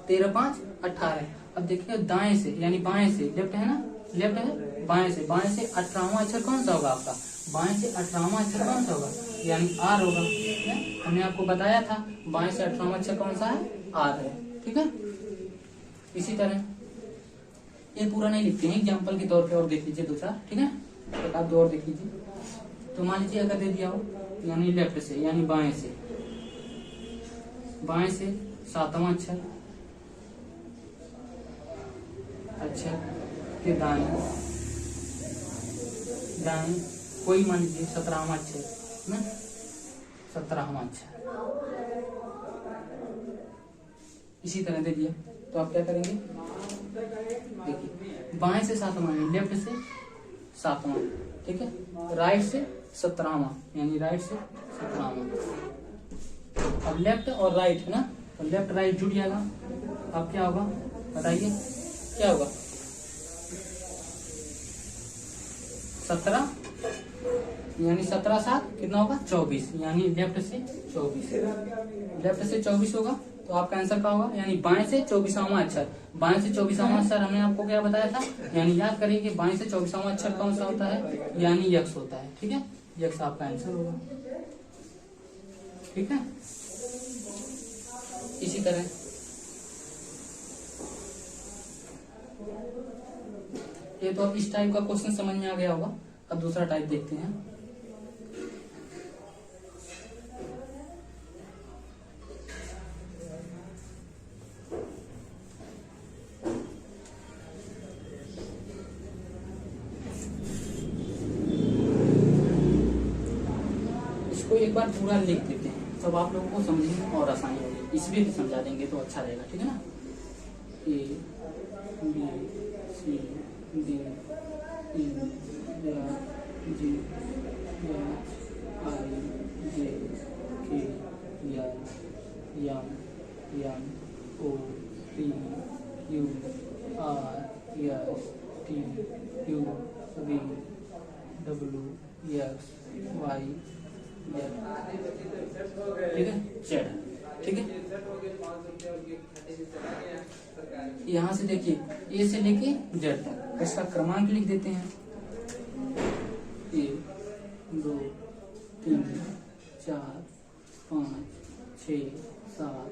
13 5 18। अब देखिए दाएं से यानी बाएं से, लेफ्ट है ना, लेफ्ट है, बाएं से 18वां अक्षर कौन सा होगा आपका, बाएं से 18वां अक्षर कौन सा होगा, यानी आर होगा। हमने आपको बताया था बाएं से 18वां अक्षर कौन सा है, आर है, ठीक है। इसी तरह ये पूरा नहीं लिखते हैं, एग्जाम्पल के तौर पे और देख लीजिए दूसरा, ठीक है। तो आप 2 और देख लीजिए। तो मान लीजिए अगर दे दिया हो यानी लेफ्ट से यानी बाएं से 7वां अक्षर के दाएं कोई मान लीजिए 17वां अक्षर ना, 17वां अक्षर इसी तरह दे दिया। तो आप क्या करेंगे, देखिए बाएं से 7वां लेफ्ट से 7वां, ठीक है, राइट से 17वां यानी राइट से 17वां। अब लेफ्ट और राइट है ना, तो लेफ्ट राइट जुड़ जाएगा। अब क्या होगा बताइए, क्या होगा? 17 यानी 17 7 कितना होगा? 24, यानी लेफ्ट से 24, लेफ्ट से 24 होगा। तो आपका आंसर क्या होगा? यानी बाएं से 24वां अक्षर, बाएं से 24वां अक्षर हमने आपको क्या बताया था, यानी याद करिए कि बाएं से 24वां अक्षर कौन सा होता है, यानी यक्स होता है। ठीक है, यक्स आपका आंसर होगा। ठीक है, इसी तरह ये तो अब इस टाइप का क्वेश्चन समझ में आ गया होगा। अब दूसरा टाइप देखते हैं। इसको एक बार पूरा लिख देते हैं, तब आप लोगों को समझने में और आसानी होगी। इसमें भी समझा देंगे तो अच्छा रहेगा। ठीक है ना, A B C D E F G H I J K L M N O P Q R S T U V W X Y Z। ठीक है, Z। ठीक है, यहाँ से देखिए ए से लेके जेड तक इसका क्रमांक लिख देते हैं। 1 2 3 4 5 6 7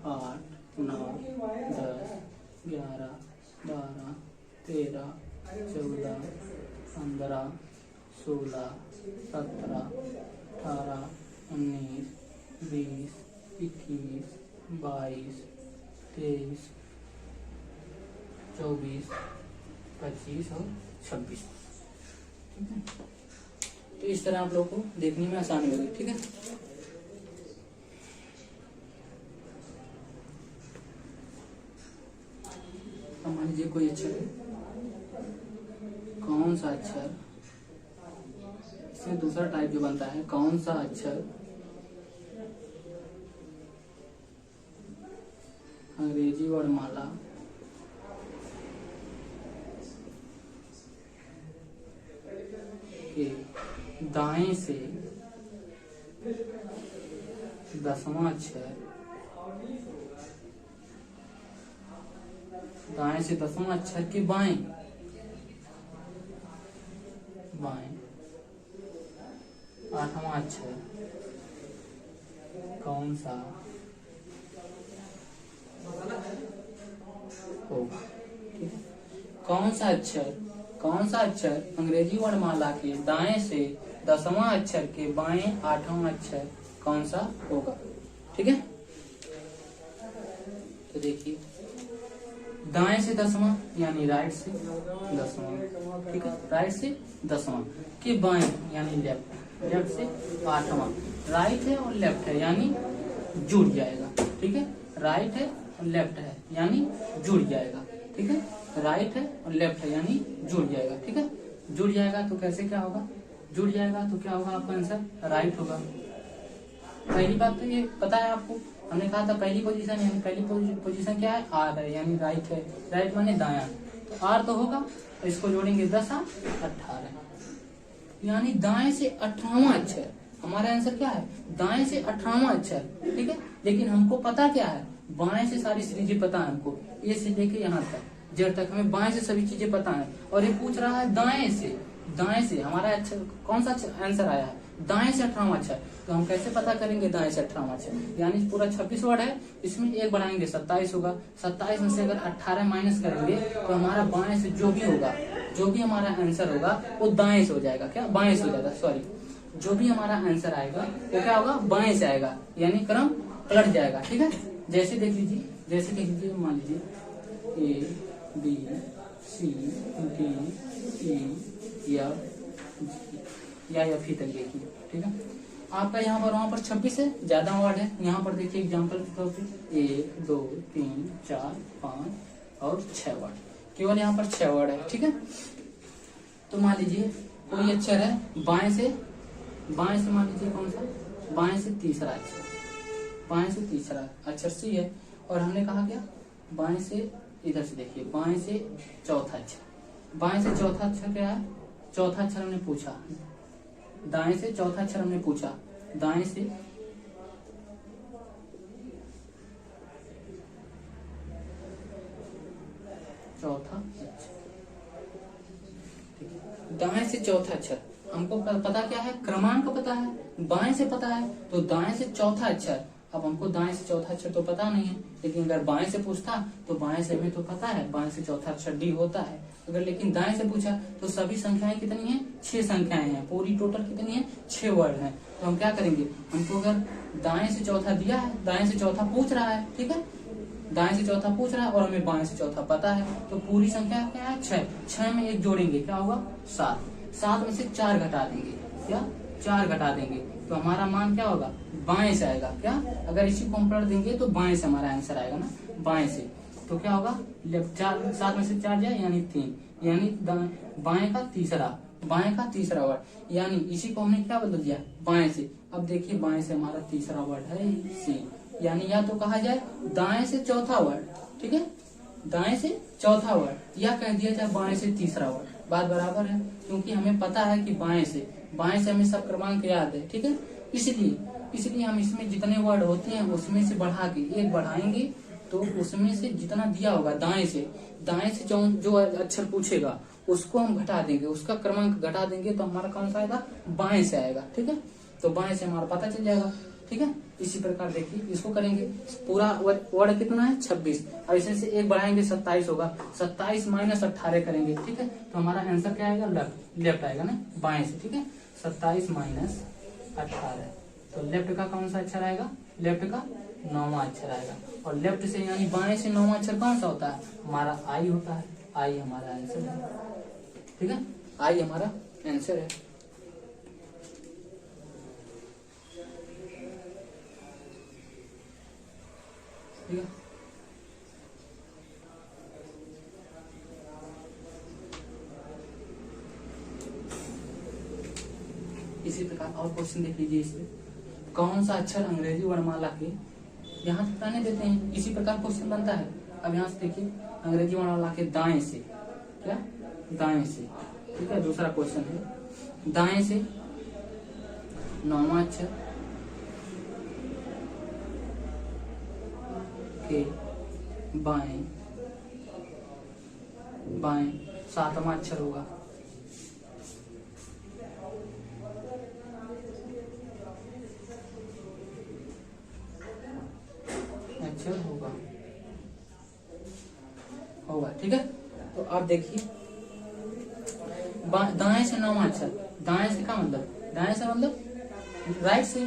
8 9 10 11 12 13 14 15 16 17 18 19 20 21 22 23 24 25 और 26। ठीक है, तो इस तरह आप लोग को देखने में आसानी होगी। ठीक है, अब मान लीजिए कोई अक्षर है, कौन सा अक्षर, इसमें दूसरा टाइप जो बनता है, कौन सा अक्षर अंग्रेजी वर्णमाला के दाएं से 10वां अक्षर, दाएं से 10वां अक्षर के बाएं 8वां अक्षर कौन सा होगा? ठीक है, कौन सा अक्षर अंग्रेजी वर्णमाला के दाएं से 10वां अक्षर के बाएं 8वां अक्षर कौन सा होगा? ठीक है, तो देखिए दाएं से 10वां यानी राइट से 10वां। ठीक है, राइट से 10वां के बाएं यानी लेफ्ट से 8वां। राइट है और लेफ्ट है यानी जुड़ जाएगा। ठीक है, राइट है और लेफ्ट है यानी जुड़ जाएगा। ठीक है, राइट है और लेफ्ट है यानी जुड़ जाएगा। ठीक है, जुड़ जाएगा तो कैसे क्या होगा? जुड़ जाएगा तो क्या होगा? आपका आंसर राइट होगा। पहली बात तो ये पता है आपको, हमने कहा था पहली पोजीशन, यानी पहली पोजीशन क्या है? आर है, यानी राइट है। राइट माने दायां, तो आर तो होगा, तो इसको जोड़ेंगे 10 और 18, यानी दाएं से 18वां अक्षर। हमारा आंसर क्या है? दाएं से 18वां अक्षर। ठीक है, लेकिन हमको पता क्या है? बाएं से सारी चीजें पता है हमको, ए से लेके यहाँ तक जेड तक हमें बाएं से सभी चीजें पता है। और ये पूछ रहा है दाएं से हमारा अक्षर कौन सा आंसर आया है? दाएं से 18वां अक्षर। तो हम कैसे पता करेंगे दाएं से 18वां अक्षर? यानी पूरा 26 वर्ड है, इसमें एक बढ़ाएंगे 27 होगा। 27 में से अगर 18 माइनस करेंगे तो हमारा बाएं से जो भी होगा, जो भी हमारा आंसर होगा वो दाएं से हो जाएगा। क्या? बाएं से हो जाएगा, सॉरी। जो भी हमारा आंसर आएगा वो क्या होगा? बाएं से आएगा, यानी क्रम पलट जाएगा। ठीक है, जैसे देख लीजिए, मान लीजिए A B C D E F या F तक देखिए। ठीक है, आपका यहाँ पर वहां पर 26 है, ज्यादा वर्ड है। यहाँ पर देखिए एग्जाम्पल के तौर पे 1 2 3 4 5 और 6 वर्ड, केवल यहाँ पर 6 वर्ड है। ठीक है, तो मान लीजिए कोई अक्षर है बाएं से मान लीजिए कौन सा? बाएं से तीसरा अक्षर, बाएं से तीसरा अक्षर सी है। और हमने कहा क्या, बाएं से, इधर से देखिए, बाएं से चौथा अक्षर, बाएं से चौथा अक्षर क्या है, चौथा अक्षर हमने पूछा, दाएं से चौथा अक्षर हमने पूछा, दाएं से चौथा अक्षर, दाएं से चौथा अक्षर हमको पता क्या है, क्रमांक पता है, बाएं से पता है, तो दाएं से चौथा अक्षर। अब हमको दाएं से चौथा अक्षर तो पता नहीं है, लेकिन अगर बाएं से पूछता तो बाएं से हमें तो पता है, बाएं से चौथा अक्षर डी होता है। अगर लेकिन दाएं से पूछा तो सभी संख्याएं कितनी हैं, 6 संख्याएं हैं, पूरी टोटल कितनी है, 6 वर्ड हैं। तो हम क्या करेंगे, हमको अगर दाएं से चौथा दिया है, दाएं से चौथा पूछ रहा है, ठीक है, दाएं से चौथा पूछ रहा है और हमें बाएं से चौथा पता है, तो पूरी संख्या क्या है, 6, 6 में 1 जोड़ेंगे क्या होगा, 7, 7 में से 4 घटा देंगे, क्या 4 घटा देंगे, तो हमारा मान क्या होगा, बाएं से आएगा। क्या, अगर इसी को हम पलट देंगे तो बाएं से हमारा आंसर आएगा ना, बाएं से। तो क्या होगा, 7 में से 4 जाए यानी 3, यानी बाएं का तीसरा, बाएं का तीसरा वर्ड, यानी इसी को हमने क्या बदल दिया, बाएं से। अब देखिए बाएं से हमारा तीसरा वर्ड है सी, यानी या तो कहा जाए दाएं से चौथा वर्ड, ठीक है, दाएं से चौथा वर्ड, या कह दिया जाए बाएं से तीसरा वर्ड, बात बराबर है, क्योंकि हमें पता है कि बाएं से हमें सब क्रमांक याद है, ठीक है। इसलिए हम इसमें जितने वर्ड होते हैं उसमें से बढ़ा के 1 बढ़ाएंगे, तो उसमें से जितना दिया होगा दाएं से जो अक्षर पूछेगा उसको हम घटा देंगे, उसका क्रमांक घटा देंगे, तो हमारा कौन सा आएगा, बाएं से आएगा, ठीक है। तो बाएं से हमारा पता चल जाएगा, ठीक है। इसी प्रकार देखिए इसको करेंगे, पूरा वर्ड कितना है, 26, और इसमें से 1 बढ़ाएंगे 27 होगा, 27 माइनस 18 करेंगे, ठीक है। तो हमारा आंसर क्या आएगा, लेफ्ट आएगा ना, बाएं से, ठीक है। 27 माइनस 18, तो लेफ्ट का कौन सा अक्षर आएगा, लेफ्ट का 9वां अक्षर आएगा। और लेफ्ट से यानी बाएं से 9वां अक्षर कौन सा होता है, हमारा आई होता है, आई हमारा आंसर है, ठीक है, आई हमारा आंसर है। ठीक है, इसी प्रकार और क्वेश्चन देख लीजिए, इसमें कौन सा अक्षर अंग्रेजी वर्णमाला के, यहाँ तक रहने देते हैं, इसी प्रकार क्वेश्चन बनता है। अब यहाँ से देखिए अंग्रेजी वर्णमाला के दाएं से, क्या दाएं से, ठीक है। दूसरा क्वेश्चन है दाएं से 9वां अक्षर के बाएं 7वां अक्षर होगा, होगा, ठीक है। तो आप देखिए दाएं से 9वां अक्षर, दाएं से का मतलब, दाएं से मतलब राइट से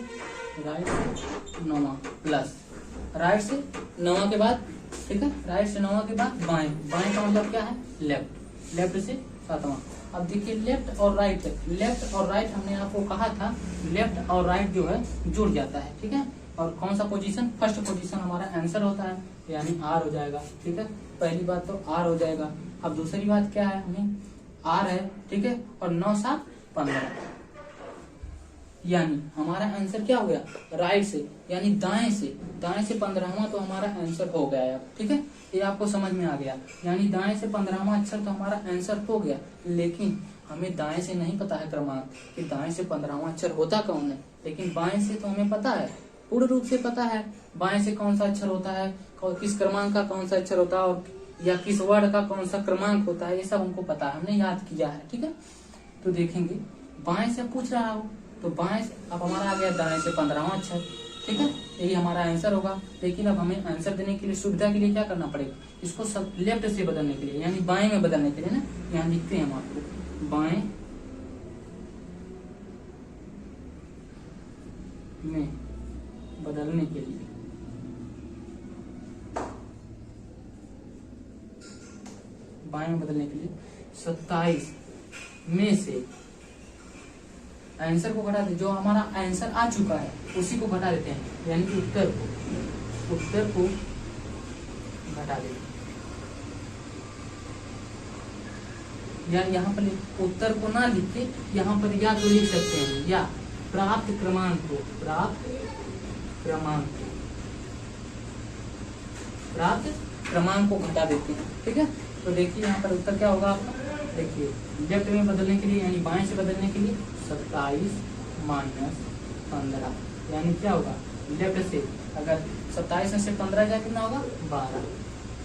9वां प्लस राइट से 9वां के बाद, ठीक है, राइट से 9वां के बाद बाएं, बाएं का मतलब क्या है, लेफ्ट से 7वां। अब देखिए लेफ्ट और राइट हमने आपको कहा था, लेफ्ट और राइट जो है जुड़ जाता है, ठीक है। और कौन सा पोजीशन, फर्स्ट पोजीशन हमारा आंसर होता है, यानी आर हो जाएगा, ठीक है। पहली बात तो आर हो जाएगा। अब दूसरी बात क्या है, हमें आर है, ठीक है, और 9 7 15, यानी हमारा आंसर क्या हो गया, राइट से, यानी दाएं से 15वां तो हमारा आंसर हो गया, ठीक है। ये आपको समझ में आ गया, यानी दाएं से 15वां अक्षर तो हमारा आंसर हो गया, लेकिन हमें दाएं से नहीं पता है क्रमांक कि दाएं से 15वां अक्षर होता कौन है, लेकिन बाएं से तो हमें पता है, पूर्ण रूप से पता है बाएं से कौन सा अक्षर होता है, किस क्रमांक का कौन सा अक्षर होता है, और या किस वर्ड का कौन सा क्रमांक होता है, ये सब हमको पता है, हमने याद किया है, ठीक है। तो देखेंगे बाएं से पूछ रहा हो तो बाएं से, अब हमारा आ गया दाएं से 15वां अक्षर, ठीक है, यही हमारा आंसर होगा। लेकिन अब हमें आंसर देने के लिए, सुविधा के लिए क्या करना पड़ेगा, इसको सब लेफ्ट से बदलने के लिए, यानी बाएं में बदलने के लिए ना, यहाँ लिखते हैं हम आपको, बाएं में बदलने के लिए, बाएं में बदलने के लिए 27 में से आंसर को घटा देते, जो हमारा आंसर आ चुका है उसी को घटा देते हैं, यानी कि उत्तर को घटा देते हैं, या यहाँ पर उत्तर को ना लिख के यहाँ पर या तो लिख सकते हैं, प्राप्त क्रमांक को प्राप्त क्रमांक को घटा देते हैं। ठीक है, तो देखिए यहाँ पर उत्तर क्या होगा आपका। देखिए लेफ्ट में बदलने के लिए यानी बाएं से बदलने के लिए 27 माइनस 15 यानी क्या होगा, लेफ्ट से अगर 27 में से 15 जाए कितना होगा 12।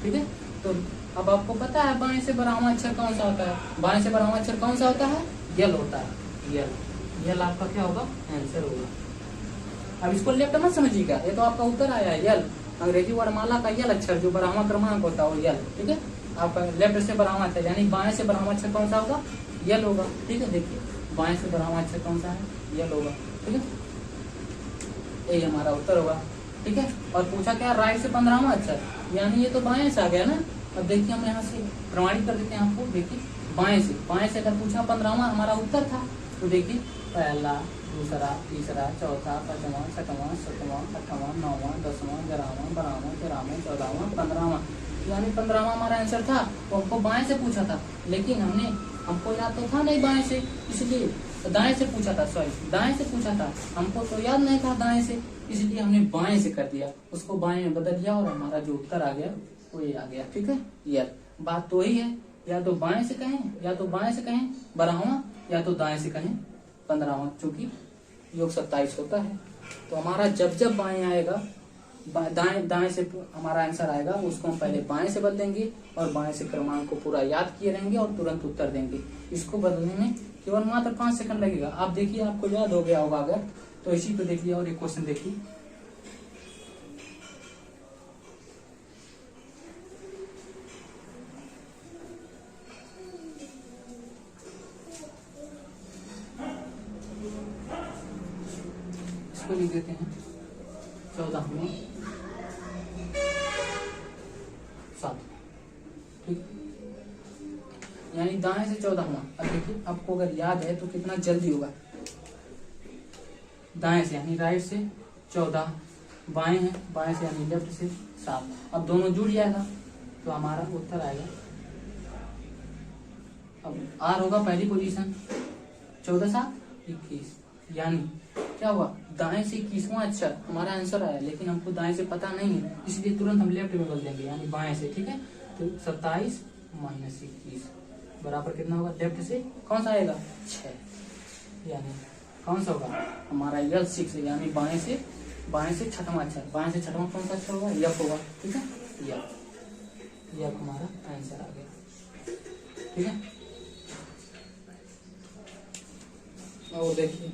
ठीक है, तो अब आपको पता है बाएं से बढ़ावा अक्षर कौन सा होता है, बाएं से बढ़ावा अक्षर कौन सा होता है, यल होता है। यल आपका क्या होगा, आंसर होगा। अब इसको लेफ्ट मत समझिएगा, ये तो आपका उत्तर आया है यल, अंग्रेजी वर्णमाला का यल अक्षर जो बढ़ावा क्रमांक होता है वो यल। ठीक है, आपका लेफ्ट से बढ़ावा अक्षर यानी बाएं से बढ़ावा अक्षर कौन सा होगा, यल होगा। ठीक है, देखिए बाएं से बढ़ावा अक्षर कौन सा है, यल होगा। ठीक है, यही हमारा उत्तर होगा। ठीक है, और पूछा क्या, राइट से 15वां अक्षर यानी ये तो बाएं से आ गया ना। अब देखिए हम यहाँ से प्रमाणित कर देते हैं आपको। देखिए बाएं से अगर पूछा 15वां हमारा उत्तर था, तो देखिए पहला, दूसरा, तीसरा, चौथा, पांचवा, छठवां, सातवां, आठवां, 9वां, 10वां, 11वां, 12वां, 13वां, 14वां, 15वां यानी 15वां हमारा आंसर था। तो हमको बाएं से पूछा था, लेकिन हमको याद तो था नहीं बाएं से, इसलिए दाएं से पूछा था, सॉरी दाएं से पूछा था, हमको तो याद नहीं था दाएं से, इसलिए हमने बाएं से कर दिया, उसको बाएं में बदल दिया और हमारा जो उत्तर आ गया वो ये आ गया। ठीक है, यल बात तो वही है, या तो बाएं से कहें बढ़ावा, या तो दाएं से कहें 15वां, चूंकि योग 27 होता है। तो हमारा जब बाएं आएगा, दाएं से हमारा आंसर आएगा, उसको हम पहले बाएं से बदलेंगे और बाएं से क्रमांक को पूरा याद किए रहेंगे और तुरंत उत्तर देंगे। इसको बदलने में केवल मात्र 5 सेकंड लगेगा। आप देखिए आपको याद हो गया होगा अगर, तो इसी को देखिए और एक क्वेश्चन देखिए। इसको लिख देते हैं 14वां 7। ठीक, यानी दाएं से 14वां। अब देखिए आपको अगर याद है तो कितना जल्दी होगा, दाएं से यानी राइट से 14, बाएं है, बाएं से यानी लेफ्ट से 7। अब दोनों जुड़ जाएगा तो हमारा उत्तर आएगा। अब आर होगा पहली पोजीशन, 14 7 21, यानी क्या हुआ, दाएं से 21वां अक्षर हमारा आंसर आया, लेकिन हमको दाएं से पता नहीं है, इसलिए तुरंत हम लेफ्ट में बदल देंगे यानी बाएं से। ठीक है, तो 27 माइनस 21 बराबर कितना होगा, लेफ्ट से कौन सा आएगा 6, यानी कौन सा होगा हमारा यल 6, यानी बाएं से छठवां अक्षर, बाएं से छठवां कौन सा अक्षर होगा, यफ होगा। ठीक है, यफ हमारा आंसर आ गया। ठीक है, और देखिए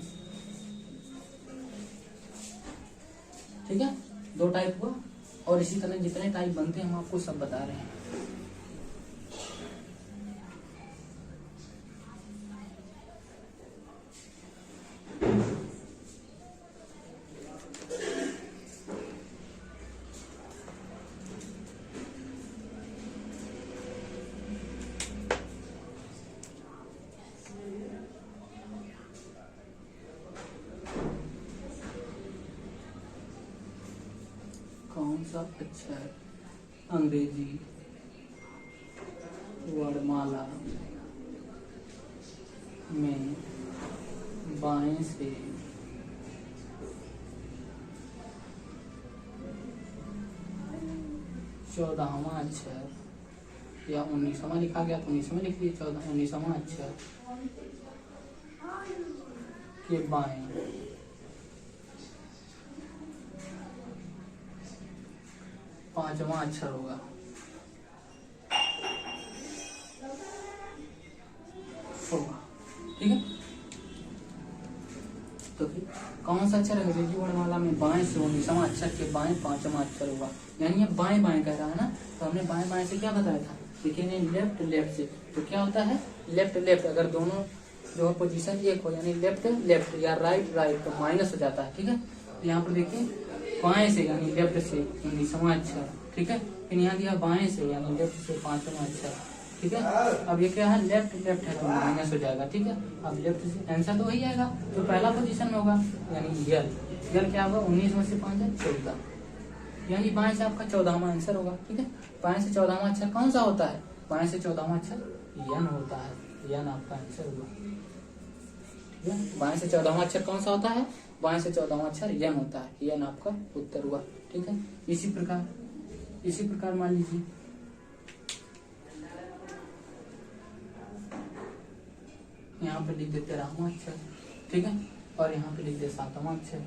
ठीक है, 2 टाइप हुआ और इसी तरह जितने टाइप बनते हैं हम आपको सब बता रहे हैं। कौन सा अक्षर अंग्रेजी वर्णमाला में बाएं से चौदहवां अक्षर या 19वां लिखा गया तो 19वां लिख दिए, 19वां अक्षर के बाएं 5वां अक्षर होगा। ठीक है, तो फिर कौन सा अक्षर अंग्रेजी वर्णमाला में बाएं से 19वां अक्षर के बाएं 5वां अक्षर होगा, यानी ये बाएं बाएं कह रहा है ना, तो हमने बाएं बाएं से क्या बताया था, देखिए नहीं लेफ्ट लेफ्ट से, तो क्या होता है लेफ्ट लेफ्ट, अगर दोनों जो पोजीशन एक हो यानी लेफ्ट लेफ्ट या राइट राइट तो माइनस हो जाता है। ठीक है, तो यहाँ पर देखिए बाएं से यानी लेफ्ट से 19वां अक्षर। ठीक है, फिर यहाँ दिया बाएं से यानी लेफ्ट से 5वां अक्षर। ठीक है, अब ये क्या है लेफ्ट लेफ्ट है तो माइनस हो जाएगा। ठीक है, अब लेफ्ट से आंसर तो वही आएगा जो पहला पोजीशन में होगा, यानी यल क्या होगा 19 में से 5 है 14, यानी बाएं से आपका 14वां आंसर होगा। ठीक है, बाएं से 14वां अक्षर कौन सा होता है, बाएं से 14वां अक्षर यन होता है, यन आपका आंसर होगा। बाएं से 14वां अक्षर कौन सा होता है? बाएं से 14वां अक्षर यन होता है। यन आपका उत्तर हुआ। ठीक है, इसी प्रकार मान लीजिए यहाँ पे लिख देते 13वां अक्षर, ठीक है, और यहाँ पे लिख दे 7वां अक्षर।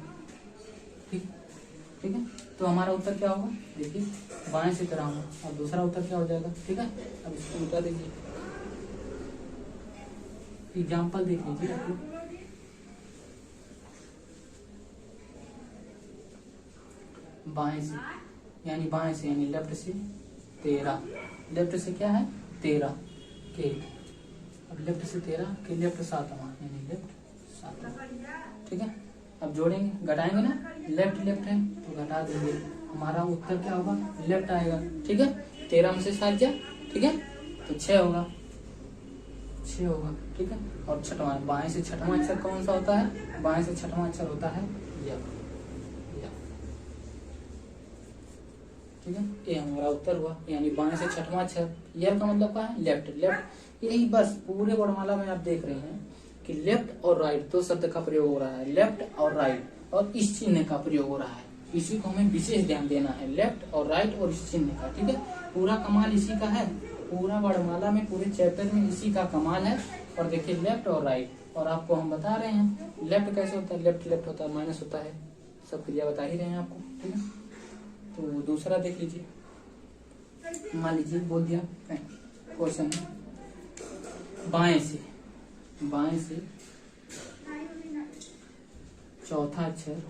ठीक है, तो हमारा उत्तर क्या होगा? देखिए बाएं से 13वां, और दूसरा उत्तर क्या हो जाएगा? ठीक है, अब इसको उल्टा देखिए, एग्जाम्पल देख लीजिए आप लोग। बाएं से यानी लेफ्ट से 13, लेफ्ट से क्या है? 13 के, अब लेफ्ट से 13 के लेफ्ट 7वां यानी लेफ्ट 7वां। ठीक है, अब जोड़ेंगे, घटाएंगे ना, लेफ्ट है तो घटा देंगे, हमारा उत्तर क्या होगा? लेफ्ट आएगा। ठीक है, 13 में से 7 जा, ठीक है, तो 6 होगा। ठीक है, और छठवां, बाएं से छठवां अक्षर कौन सा होता है? बाएं से छठवां अक्षर होता है य। ठीक है, ये हमारा उत्तर हुआ, यानी बाएं से छठवां अक्षर। यल का मतलब क्या है? लेफ्ट। यही बस पूरे वर्णमाला में आप देख रहे हैं कि लेफ्ट और राइट दो शब्द का प्रयोग हो रहा है, लेफ्ट और राइट, और इस चिन्ह का प्रयोग हो रहा है। इसी को हमें विशेष ध्यान देना है, लेफ्ट और राइट और इस चिन्ह का। ठीक है, पूरा कमाल इसी का है, पूरा वर्णमाला में, पूरे चैप्टर में इसी का कमाल है। और देखिए लेफ्ट और राइट, और आपको हम बता रहे हैं लेफ्ट कैसे होता है, लेफ्ट होता है, माइनस होता है, सब क्रिया बता ही रहे हैं आपको। ठीक है, तो दूसरा देख लीजिए, मान लीजिए बोल दिया क्वेश्चन, बाएं से चौथा अक्षर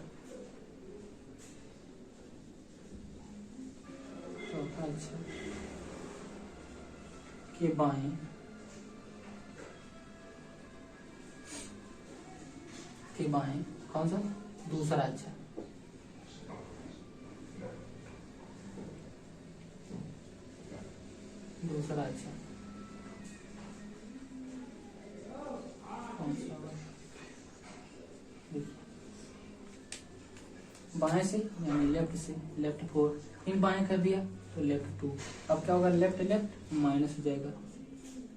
के बाएं कौन सा? दूसरा अक्षर, कौन सा? बाएं से यानी लेफ्ट 4, फिर बाएं कर दिया तो लेफ्ट 2। अब क्या होगा? लेफ्ट माइनस हो जाएगा,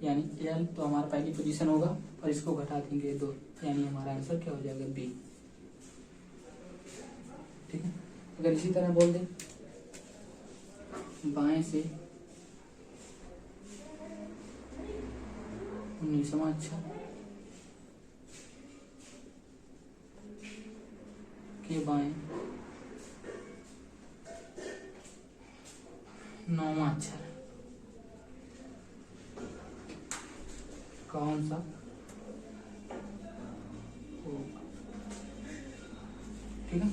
यानी एल तो हमारा पहली पोजीशन होगा, और इसको घटा देंगे 2, यानी हमारा आंसर क्या हो जाएगा? बी। ठीक है, अगर इसी तरह बोल दें, बाएं से 19वां अक्षर के बाएं 9वां अक्षर कौन सा? ठीक है,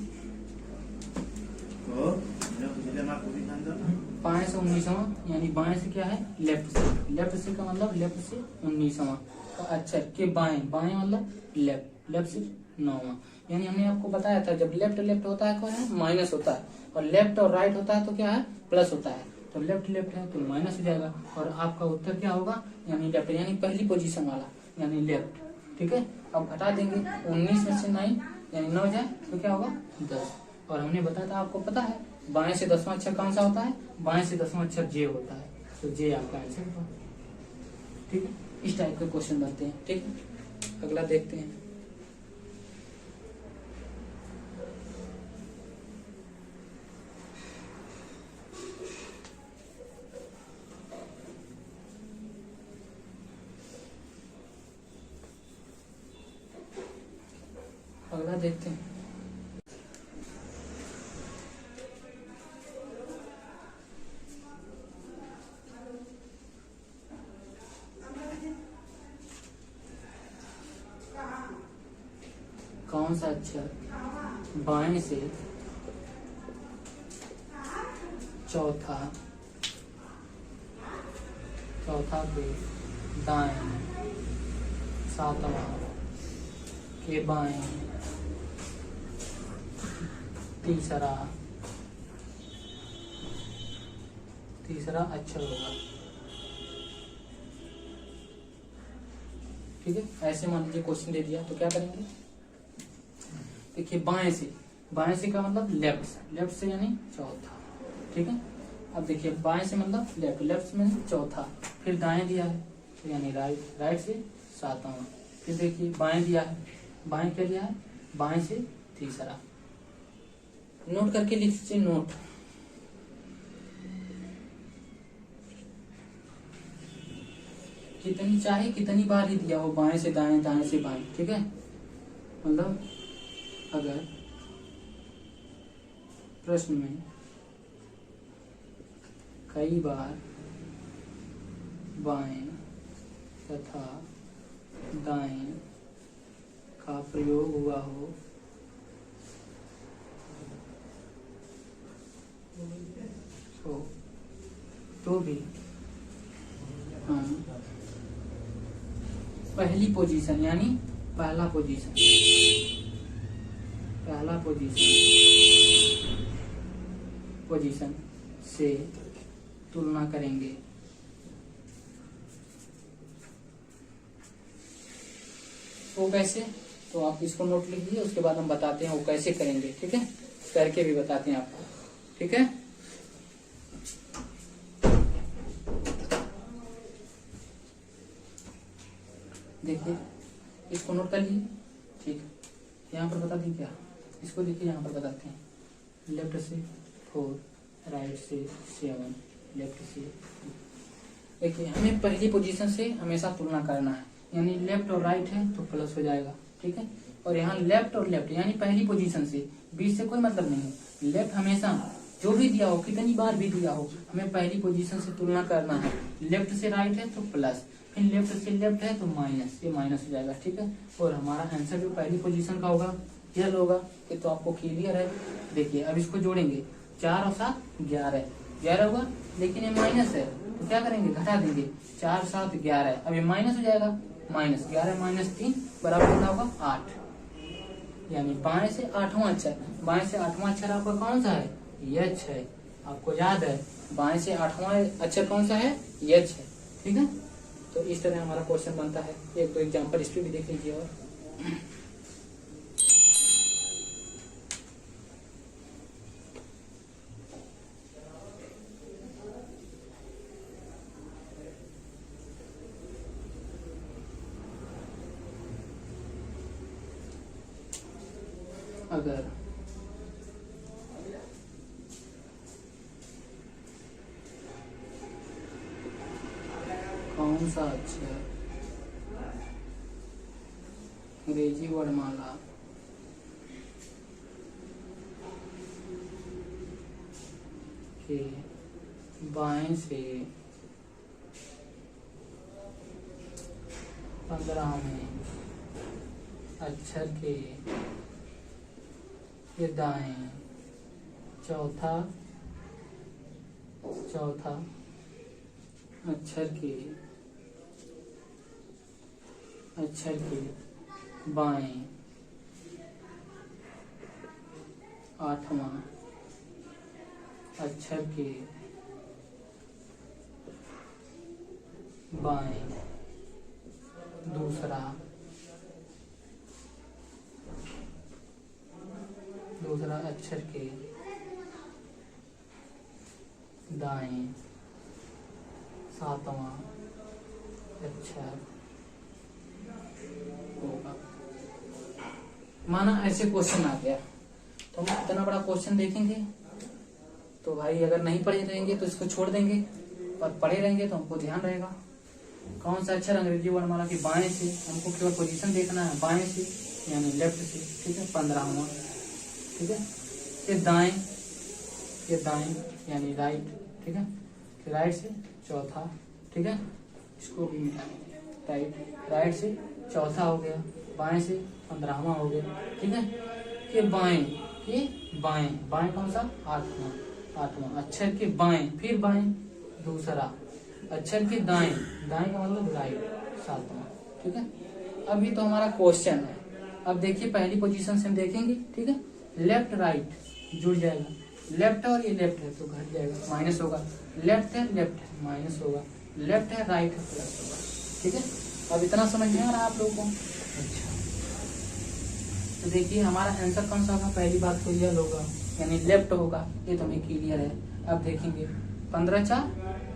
बाएं से 19वां, यानी बाएं से क्या है? लेफ्ट से का मतलब लेफ्ट से 19वां का अक्षर के बाएं मतलब लेफ्ट से 9वां। यानी हमने आपको बताया था जब लेफ्ट होता है क्या है? माइनस होता है, और लेफ्ट और राइट होता है तो क्या है? प्लस होता है। तो लेफ्ट है तो माइनस हो जाएगा, और आपका उत्तर क्या होगा? यानी लेफ्ट, यानी पहली पोजीशन वाला, यानी लेफ्ट। ठीक है, अब घटा देंगे 19 में से 9, यानी 9 जाए तो क्या होगा? 10। और हमने बताया था, आपको पता है बाएं से 10वां अक्षर कौन सा होता है? बाएं से 10वां अक्षर जे होता है, तो जे आपका आंसर होगा। ठीक है, इस टाइप के क्वेश्चन बनते हैं। ठीक है, अगला देखते हैं। अगला देखते हैं, कौन सा अक्षर बाएं से चौथा के दाएं 7वां के बाएं तीसरा अक्षर होगा। ठीक है, ऐसे मान लीजिए क्वेश्चन दे दिया तो क्या करेंगे? देखिए बाएं से का मतलब लेफ्ट से यानी चौथा। ठीक है, अब देखिए बाएं से मतलब लेफ्ट में चौथा, फिर दाएं दिया है तो यानी राइट से 7वां, फिर देखिए बाएं दिया है बाएं क्या लिया है, बाएं से तीसरा। नोट करके लिख लीजिए, नोट। कितनी चाहे कितनी बार ही दिया हो, बाएं से दाएं, दाएं से बाएं, ठीक है। मतलब अगर प्रश्न में कई बार बाएं तथा दाएं का प्रयोग हुआ हो तो भी हम पहली पोजीशन यानी पहला पोजीशन से तुलना करेंगे। वो कैसे, तो आप इसको नोट लीजिए, उसके बाद हम बताते हैं वो कैसे करेंगे, ठीक है। करके भी बताते हैं आपको, ठीक है। देखिए इसको नोट कर लीजिए, ठीक है। यहाँ पर बता दी क्या, इसको देखिए यहाँ पर बताते हैं। लेफ्ट से 4, राइट से 7, लेफ्ट से। देखिए हमें पहली पोजीशन से हमेशा तुलना करना है, यानी लेफ्ट और राइट है तो प्लस हो जाएगा, ठीक है। और यहाँ लेफ्ट और लेफ्ट यानी पहली पोजीशन से, बीच से कोई मतलब नहीं है। लेफ्ट हमेशा जो भी दिया हो, कितनी बार भी दिया हो, हमें पहली पोजीशन से तुलना करना है। लेफ्ट से राइट है तो प्लस, फिर लेफ्ट से लेफ्ट है तो माइनस, ये माइनस हो जाएगा, ठीक है। और हमारा आंसर जो पहली पोजीशन का होगा यह होगा। ये तो आपको क्लियर है। देखिए अब इसको जोड़ेंगे, 4 और 7 11 होगा, लेकिन ये माइनस है तो क्या करेंगे, घटा देंगे। 4 7 11, अब ये माइनस हो जाएगा, -11 -3 बराबर कितना होगा 8। यानी बाएं से 8वां अक्षर, बाएं से 8वां अक्षर आपका कौन सा है, यच है। आपको याद है बाएं से 8वां अक्षर कौन सा है, यच है, ठीक है। तो इस तरह हमारा क्वेश्चन बनता है। एक दो एग्जांपल इस पे भी देख लीजिए। और अगर कौन सा अक्षर अंग्रेजी वर्णमाला के बाएं से 15वें अक्षर के दाएं चौथा अक्षर के बाएं 8वां अक्षर के बाएं दूसरा अक्षर के दाएं 7वां अक्षर होगा। माना ऐसे क्वेश्चन आ गया तो हम इतना बड़ा क्वेश्चन देखेंगे तो भाई अगर नहीं पढ़े रहेंगे तो इसको छोड़ देंगे, और पढ़े रहेंगे तो हमको ध्यान रहेगा कौन सा अक्षर अंग्रेजी वर्णमाला के बाएं से। हमको केवल पोजीशन देखना है, बाएं से यानी लेफ्ट से, ठीक है, 15वां, ठीक है। ये दाएं यानी राइट, ठीक है। राइट से चौथा, ठीक है, इसको भी मिटाएंगे। राइट से चौथा हो गया, बाएं से 15वां हो गया, ठीक है। ये बाएं कौन सा, 8वां अक्षर के बाएं, फिर बाएं दूसरा अक्षर के दाएं का मतलब राइट 7वां, ठीक है। अभी तो हमारा क्वेश्चन है। अब देखिए पहली पोजीशन से हम देखेंगे, ठीक है। लेफ्ट राइट जुड़ जाएगा, लेफ्ट है और ये लेफ्ट है तो घट जाएगा, माइनस होगा। लेफ्ट है माइनस होगा, लेफ्ट है राइट है प्लस होगा, ठीक है। अब इतना समझ में आ रहा है आप लोगों को। अच्छा तो देखिए हमारा आंसर कौन सा होगा, पहली बात तो यह होगा यानी लेफ्ट होगा, ये तो हमें क्लियर है। अब देखेंगे 15 4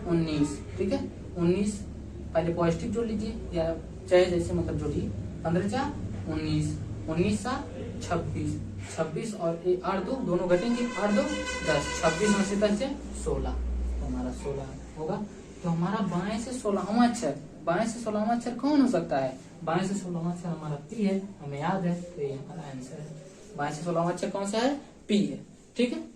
19, ठीक है। 19 पहले पॉजिटिव जोड़ लीजिए या चाहे जैसे मतलब जोड़िए, 15 4 19 19 7 26, 26 और 8 2 दोनों घटेंगे, 8 2 10, 26 में से 10 से 16, तो हमारा 16 होगा। तो हमारा बाएं से 16वां अक्षर, बाएं से 16वां अक्षर कौन हो सकता है? बाएं से 16वां अक्षर हमारा पी है, हमें याद है, तो ये हमारा आंसर है। बाएं से 16वां अक्षर कौन सा है? पी है। ठीक है।